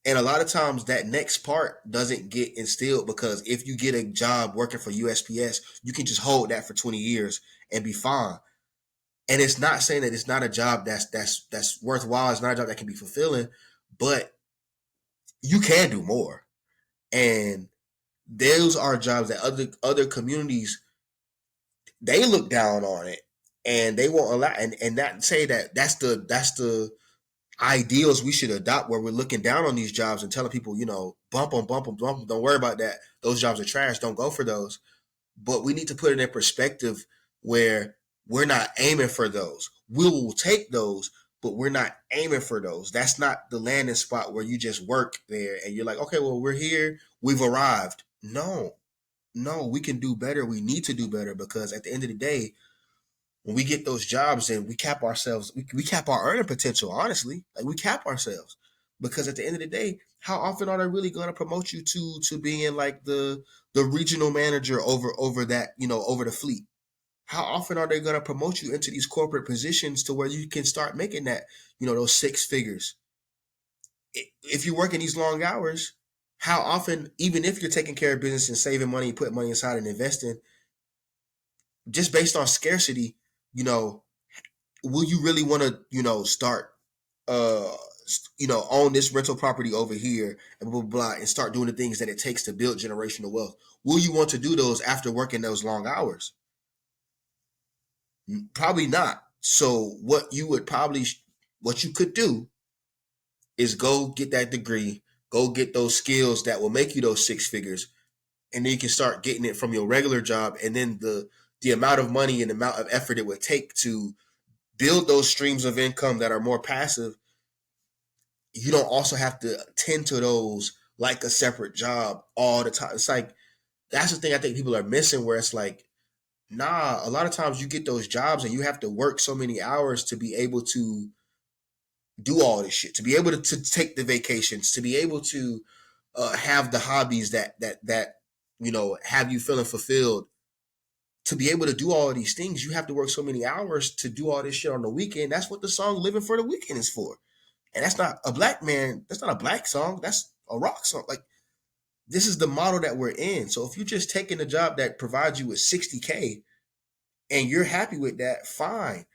And a lot of times that next part doesn't get instilled because if you get a job working for USPS, you can just hold that for 20 years and be fine. And it's not saying that it's not a job that's worthwhile. It's not a job that can be fulfilling, but you can do more. And those are jobs that other communities, they look down on it, and they won't allow, and not say that that's the ideals we should adopt, where we're looking down on these jobs and telling people, bump them, bump them, don't worry about that. Those jobs are trash. Don't go for those. But we need to put it in perspective where we're not aiming for those. We will take those, but we're not aiming for those. That's not the landing spot where you just work there and you're like, okay, well, we're here, we've arrived. No, no, we can do better. We need to do better, because at the end of the day, when we get those jobs and we cap ourselves, we cap our earning potential, honestly. Like, we cap ourselves. Because at the end of the day, how often are they really going to promote you to being like the regional manager over that, over the fleet? How often are they going to promote you into these corporate positions to where you can start making that, those six figures? If you're working these long hours, how often, even if you're taking care of business and saving money, putting money aside and investing, just based on scarcity, you know, will you really want to, start, uh, own this rental property over here and blah, blah, blah, and start doing the things that it takes to build generational wealth? Will you want to do those after working those long hours? Probably not. So what you could do is go get that degree, go get those skills that will make you those six figures, and then you can start getting it from your regular job. And then the amount of money and the amount of effort it would take to build those streams of income that are more passive, you don't also have to tend to those like a separate job all the time. It's like, that's the thing I think people are missing, where it's like, nah, a lot of times you get those jobs and you have to work so many hours to be able to do all this shit, to be able to take the vacations, to be able to have the hobbies that have you feeling fulfilled. To be able to do all of these things, you have to work so many hours to do all this shit on the weekend. That's what the song "Living for the Weekend" is for. And that's not a black man. That's not a black song. That's a rock song. Like, this is the model that we're in. So if you're just taking a job that provides you with 60K and you're happy with that, fine.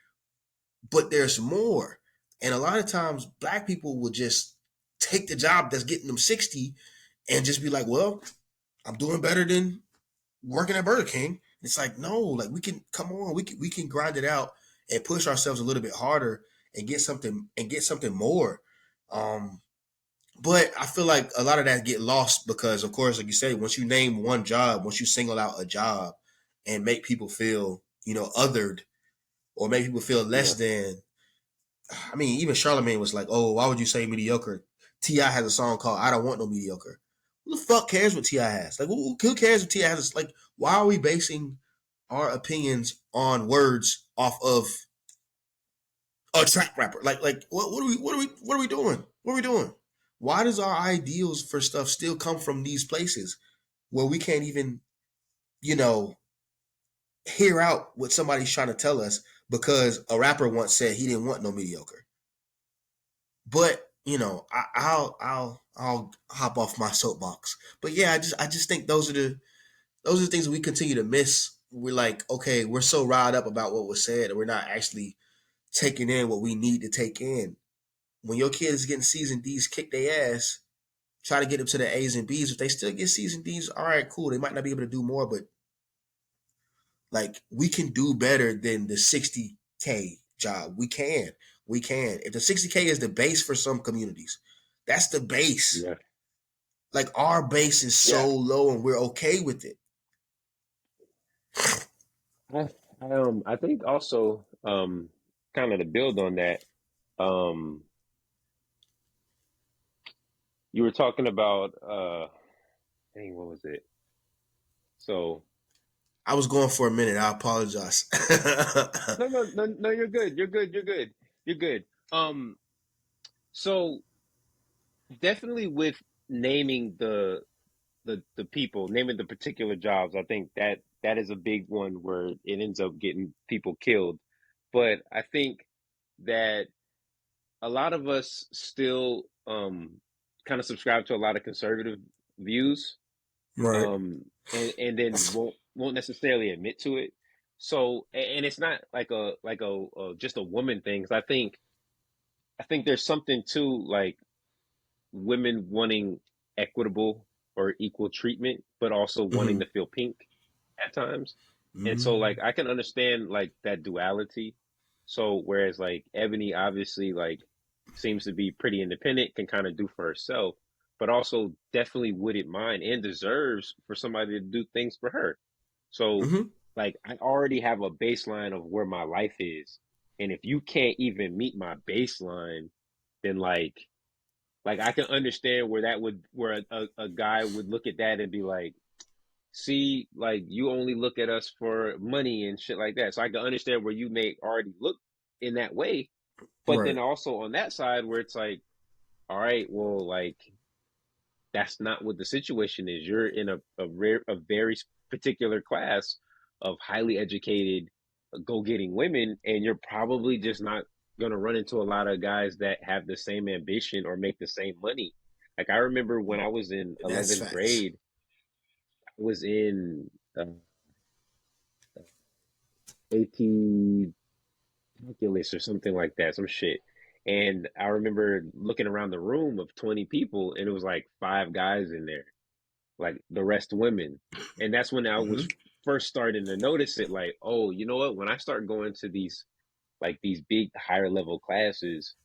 But there's more. And a lot of times black people will just take the job that's getting them 60 and just be like, well, I'm doing better than working at Burger King. It's like, no, like, we can, come on, we can grind it out and push ourselves a little bit harder and get something more. Um, but I feel like a lot of that get lost because, of course, like you say, once you name one job, once you single out a job and make people feel, othered, or make people feel less Yeah, than. I mean, even Charlemagne was like, "Oh, why would you say mediocre?" Ti has a song called "I Don't Want No Mediocre." Who the fuck cares what Ti has? Like, who cares what Ti has? Like, why are we basing our opinions on words off of a trap rapper? Like, what are we doing? What are we doing? Why does our ideals for stuff still come from these places where we can't even, you know, hear out what somebody's trying to tell us because a rapper once said he didn't want no mediocre? But I'll hop off my soapbox. But yeah, I just think those are the things that we continue to miss. We're like, okay, we're so riled up about what was said, and we're not actually taking in what we need to take in. When your kid is getting C's and D's, kick their ass. Try to get them to the A's and B's. If they still get C's and D's, all right, cool. They might not be able to do more, but like, we can do better than the 60K job. We can. If the 60K is the base for some communities, that's the base. yeah, Like, our base is yeah. so low and we're okay with it. I, I think also, kind of to build on that, um, you were talking about, dang, what was it? So, I was going for a minute. I apologize. no, no, no, no, you're good. You're good. You're good. You're good. Um, so definitely with naming the people, naming the particular jobs, I think that that is a big one where it ends up getting people killed. But I think that a lot of us still kind of subscribe to a lot of conservative views, Right. and then won't necessarily admit to it. So, and it's not like just a woman thing. 'Cause I think there's something to, like, women wanting equitable or equal treatment, but also wanting Mm-hmm. to feel pink at times. And so Mm-hmm. like I can understand like that duality. So whereas like Ebony obviously like seems to be pretty independent, can kind of do for herself, but also definitely wouldn't mind and deserves for somebody to do things for her. So Mm-hmm. like I already have a baseline of where my life is. And if you can't even meet my baseline, then like I can understand where that would where a guy would look at that and be like, see, like you only look at us for money and shit like that. So I can understand where you may already look in that way. But then Right. also on that side where it's like, all right, well, like that's not what the situation is. You're in a very particular class of highly educated, go-getting women, and you're probably just not gonna run into a lot of guys that have the same ambition or make the same money. Like I remember when I was in That's 11th facts. grade, I was in AP calculus or something like that, some shit. And I remember looking around the room of 20 people, and it was like five guys in there, like the rest women. And that's when I Mm-hmm. was first starting to notice it, like, oh, you know what? When I start going to these like these big higher level classes,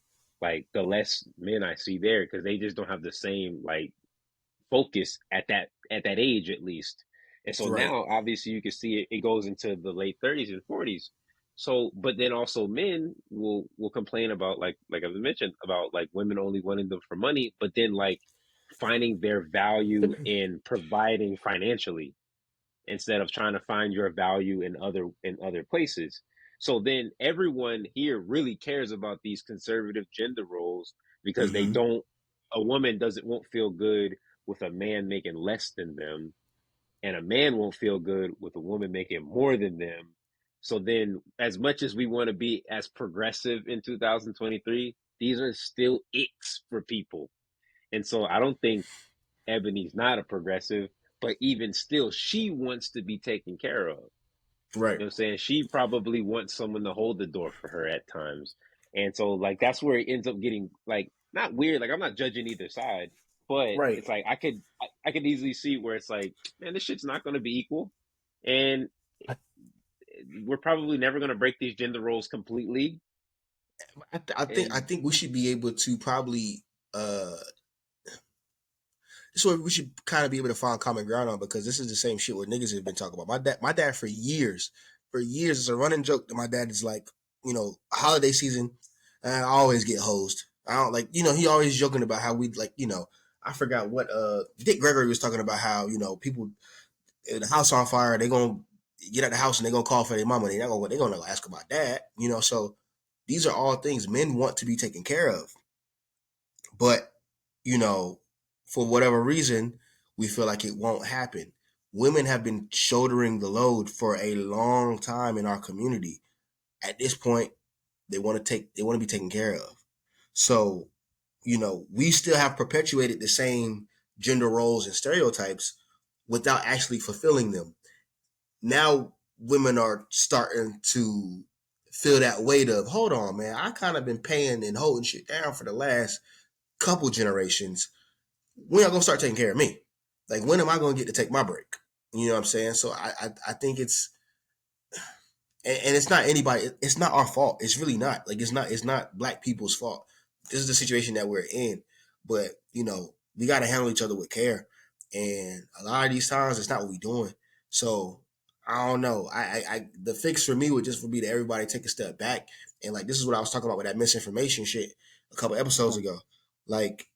like the less men I see there because they just don't have the same like focus at that age at least. And so Right. now obviously you can see it, it goes into the late 30s and 40s. So but then also men will complain about like I mentioned about like women only wanting them for money, but then like finding their value in providing financially instead of trying to find your value in other places. So then everyone here really cares about these conservative gender roles because they Mm-hmm. don't a woman doesn't won't feel good with a man making less than them and a man won't feel good with a woman making more than them. So then as much as we want to be as progressive in 2023, these are still icks for people. And so I don't think Ebony's not a progressive, but even still, she wants to be taken care of. Right. You know what I'm saying? She probably wants someone to hold the door for her at times. And so, like, that's where it ends up getting, like, not weird. Like, I'm not judging either side, but Right. it's like, I could easily see where it's like, man, this shit's not going to be equal. And I, we're probably never going to break these gender roles completely. I And, think we should be able to probably this is what we should kind of be able to find common ground on because this is the same shit what niggas have been talking about. My dad for years, it's a running joke that my dad is like, holiday season, I always get hosed. I don't like, he always joking about how we like, I forgot what Dick Gregory was talking about how, people the house on fire, they gonna get out the house and they gonna call for their mama. They gonna ask about dad, So these are all things men want to be taken care of, but you know, for whatever reason, we feel like it won't happen. Women have been shouldering the load for a long time in our community. At this point, they want to be taken care of. So, we still have perpetuated the same gender roles and stereotypes without actually fulfilling them. Now women are starting to feel that weight of, hold on, man, I kind of been paying and holding shit down for the last couple generations. When y'all gonna start taking care of me? Like, when am I gonna get to take my break? You know what I'm saying? So I think it's, and it's not anybody. It's not our fault. It's really not. Like, it's not black people's fault. This is the situation that we're in. But we got to handle each other with care. And a lot of these times, it's not what we're doing. So I don't know. The fix for me would just be to everybody take a step back and, like, this is what I was talking about with that misinformation shit a couple episodes ago. Like,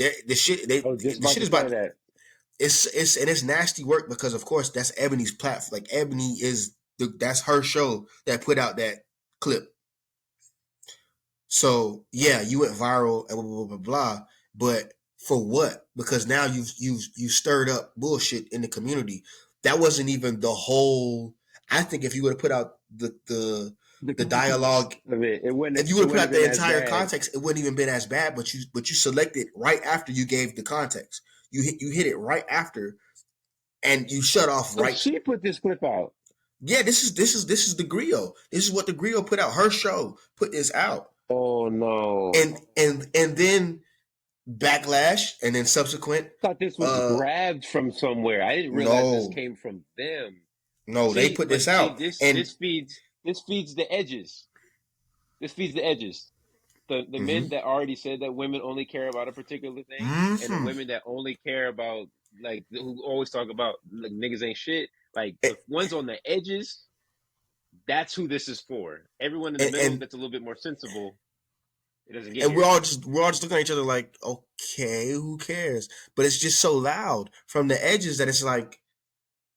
I was just the about shit to is say about that. it's nasty work because of course that's Ebony's platform. Like, Ebony is that's her show that put out that clip. So yeah, you went viral and blah blah blah blah. But for what? Because now you've stirred up bullshit in the community. That wasn't even the whole. I think if you would have put out The the context dialogue, of it, if you it would have put wouldn't out have the been as entire bad. context, it wouldn't even been as bad. But you selected right after you gave the context. You hit it right after, and you shut off So right. she put this clip out. Yeah, this is the griot. This is what the griot put out. Her show put this out, Oh no. and then backlash and then subsequent. Thought this was Uh, grabbed from somewhere. I didn't realize this no, came from them. no, they See, put this but see, out, and this feeds the edges. This feeds the edges. The mm-hmm, men that already said that women only care about a particular thing, and the mm-hmm. women that only care about like who always talk about like niggas ain't shit. Like and, the ones on the edges, that's who this is for. Everyone in the middle and that's a little bit more sensible, it doesn't get and here. we're all just looking at each other like, okay, who cares? But it's just so loud from the edges that it's like,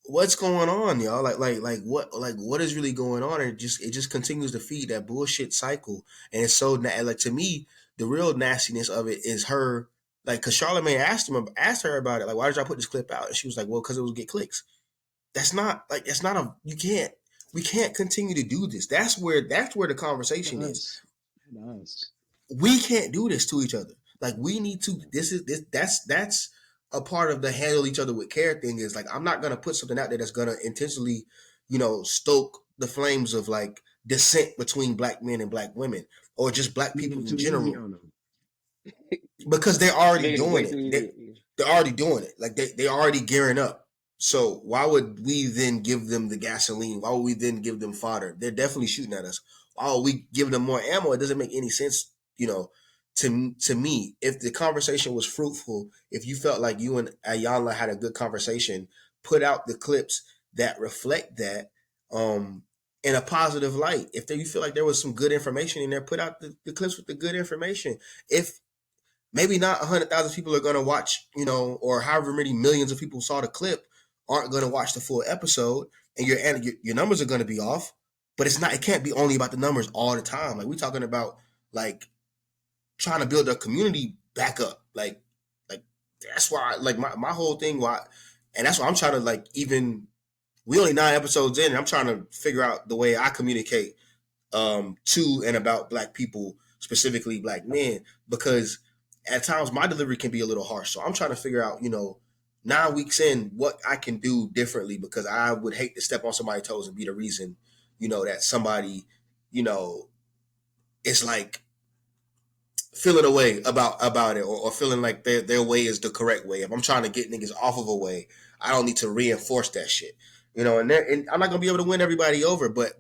what's going on, y'all? Like what is really going on? And it just continues to feed that bullshit cycle. And it's so like to me, the real nastiness of it is her, like, because Charlamagne asked her about it, like, why did y'all put this clip out? And she was like, well, because it was get clicks. That's not a you can't we can't continue to do this. That's where the conversation is. Us, us. We can't do this to each other. Like, we need to. This that's a part of the handle each other with care thing. Is like, I'm not gonna put something out there that's gonna intentionally, stoke the flames of like dissent between black men and black women, or just black people Making it in too easy general, on them. because they're already Making it way doing too it. easy. They're already doing it. Like, they're already gearing up. So why would we then give them the gasoline? Why would we then give them fodder? They're definitely shooting at us. Why would we give them more ammo? It doesn't make any sense, to me. If the conversation was fruitful, if you felt like you and Ayala had a good conversation, put out the clips that reflect that, in a positive light. If you feel like there was some good information in there, put out the clips with the good information. If maybe not 100,000 people are going to watch, or however many millions of people saw the clip aren't going to watch the full episode, and your numbers are going to be off. But it can't be only about the numbers all the time. Like, we're talking about, like, trying to build a community back up. Like that's why, like, my whole thing, why, and that's why I'm trying to, like, even we only 9 episodes in, and I'm trying to figure out the way I communicate, to and about black people, specifically black men, because at times my delivery can be a little harsh. So I'm trying to figure out, 9 weeks in, what I can do differently, because I would hate to step on somebody's toes and be the reason, that somebody, you know, is like feeling a way about it, or feeling like their way is the correct way. If I'm trying to get niggas off of a way, I don't need to reinforce that shit. And I'm not gonna be able to win everybody over, but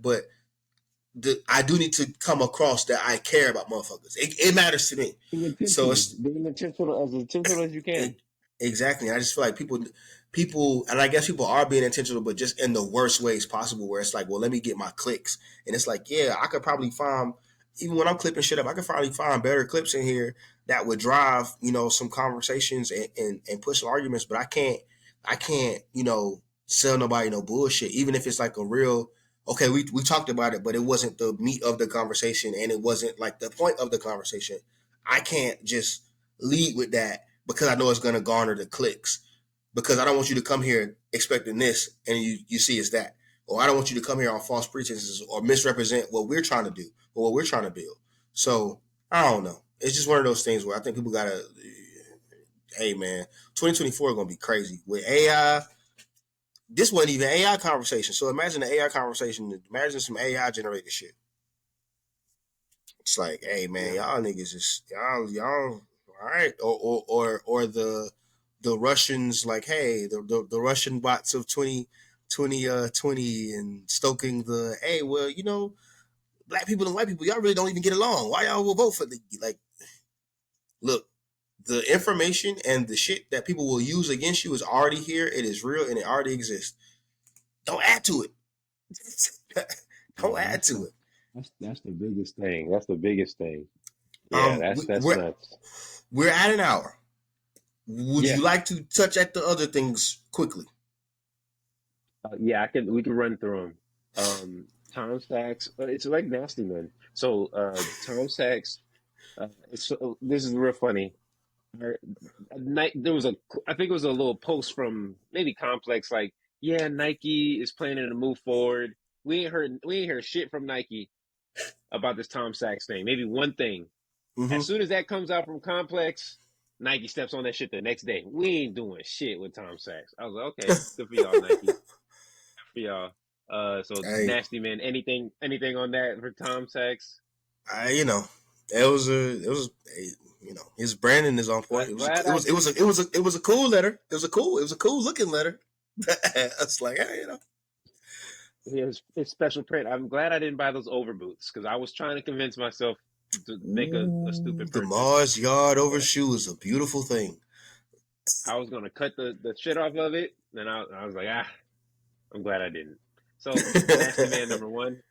I do need to come across that I care about motherfuckers. It matters to me. Being So intentional. it's Being intentional as you can. it, exactly. I just feel like people, and I guess people are being intentional, but just in the worst ways possible. Where it's like, well, let me get my clicks, and it's like, yeah, I could probably find, even when I'm clipping shit up, I could probably find better clips in here that would drive, some conversations and push some arguments. But I can't, sell nobody no bullshit, even if it's like a real. Okay, we talked about it, but it wasn't the meat of the conversation, and it wasn't like the point of the conversation. I can't just lead with that because I know it's going to garner the clicks. Because I don't want you to come here expecting this and you see it's that. Or I don't want you to come here on false pretenses or misrepresent what we're trying to do or what we're trying to build. So I don't know. It's just one of those things where I think people gotta, hey man, 2024 is gonna be crazy with AI. This wasn't even AI conversation. So imagine the AI conversation. Imagine some AI generated shit. It's like, hey man, Yeah. y'all niggas is y'all all right, or the Russians, like, hey, the Russian bots of 2020 and stoking the, hey, well, black people and white people, y'all really don't even get along. Why y'all will vote for the, like, look, the information and the shit that people will use against you is already here. It is real and it already exists. Don't add to it. Don't Yeah, add to it. that's the biggest thing. That's the biggest thing. Yeah, Um, that's we're nuts. we're at an hour. Would Yeah. you like to touch at the other things quickly? Yeah, I can. We can run through them. Tom Sachs. It's like Nasty Man. So, Tom Sachs. This is real funny. Our- there was a. I think it was a little post from maybe Complex. Like, yeah, Nike is planning to move forward. We ain't heard shit from Nike about this Tom Sachs thing. Maybe one thing. As Mm-hmm. soon as that comes out from Complex, Nike steps on that shit the next day. We ain't doing shit with Tom Sachs. I was like, okay, good for y'all, Nike. For y'all. So Hey, Nasty Man, anything on that for Tom Sachs? I, it was His branding is on point. Glad I didn't. It was a cool letter. It was a cool looking letter. I was like, hey, you know. His special print. I'm glad I didn't buy those over boots because I was trying to convince myself to make a Ooh, stupid the purchase. Mars yard over But shoe is a beautiful thing. I was gonna cut the shit off of it, and I was like, I'm glad I didn't. So nasty man number one,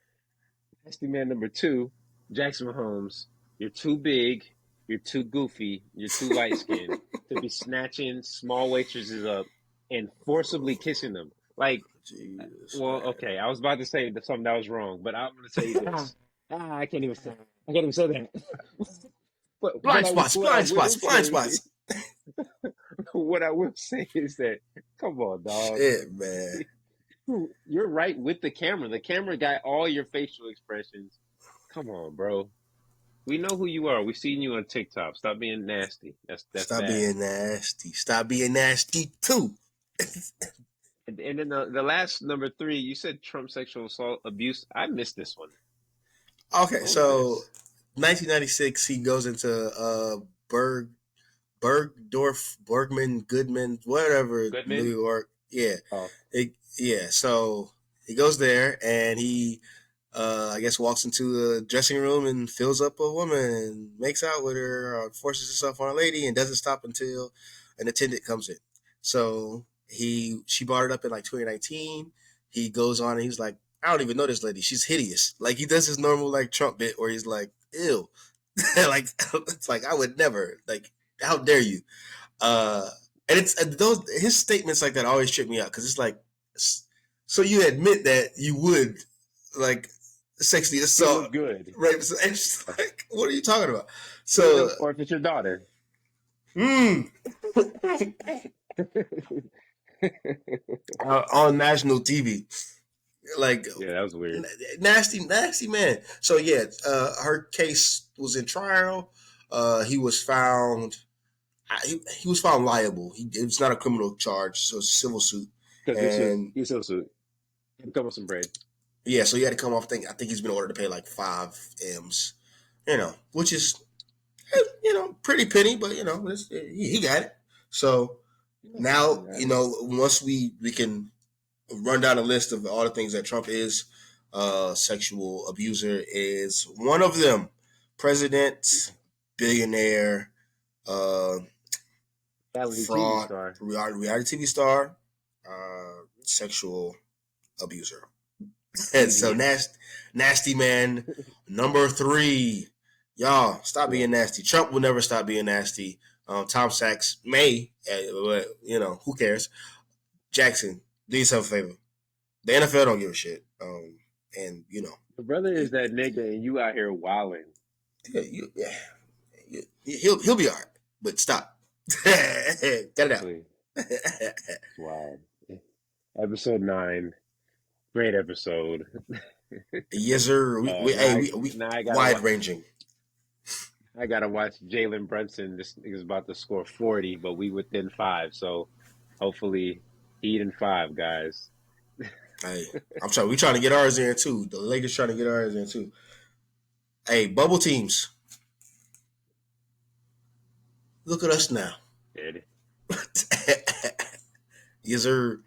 nasty man number two, Jackson Mahomes. You're too big, you're too goofy, you're too light skinned to be snatching small waitresses up and forcibly kissing them. Like, Jesus, well, man. okay, I was about to say something that was wrong, but I'm gonna say this. I can't even say. I can't even say that. Blind spots, What I blind spots, will blind say, spots. what I will say is that, come on, dog. Shit, man. You're right with the camera. The camera got all your facial expressions. Come on, bro. We know who you are. We've seen you on TikTok. Stop being nasty. That's Stop bad. being nasty. Stop being nasty too. And then the last number three, you said Trump sexual assault abuse. I missed this one. Okay, What was so this? 1996, he goes into Bergdorf, Bergman, Goodman, whatever, New Goodman? York. Yeah, Oh, yeah. So he goes there and he, I guess, walks into the dressing room and fills up a woman and makes out with her, or forces herself on a lady, and doesn't stop until an attendant comes in. So she brought it up in like 2019. He goes on and he's like, I don't even know this lady. She's hideous. Like he does his normal like Trump bit where he's like, ew. Like it's like I would never like how dare you? Uh, and it's those his statements like that always trip me out because it's like, so you admit that you would like sexually it assault, was good. rape? So it's like, what are you talking about? You So, know, or if it's your daughter. mm, on national TV, like Yeah, that was weird. nasty, nasty man. So yeah, her case was in trial. He was found. He was found liable. It was not a criminal charge, so it's a civil suit. Because And he was so sweet. Come with some bread. yeah, so he had to come off. I think he's been ordered to pay like 5 M's, you know, which is pretty penny, but he got it. So You now got it. once we can run down a list of all the things that Trump is, sexual abuser is one of them. President, billionaire, uh, Reality TV fraud, star. reality TV star, sexual abuser. And so Idiot. nasty man number three. Y'all stop Yeah. being nasty. Trump will never stop being nasty. Tom Sachs may, but who cares? Jackson, do yourself a favor. The NFL don't give a shit. And The brother you, is that nigga, and you out here wilding. yeah, he'll be all right. But stop. Cut it out. Seriously. Wow. Episode 9. Great episode. Yes, sir. We Now I gotta wide watch. ranging. I gotta watch Jalen Brunson. This nigga's about to score 40, but we within five. So hopefully he in five, guys. Hey, I'm trying. We trying to get ours in too. The Lakers trying to get ours in too. Hey, bubble teams. Look at us now. Ed. Yes, sir.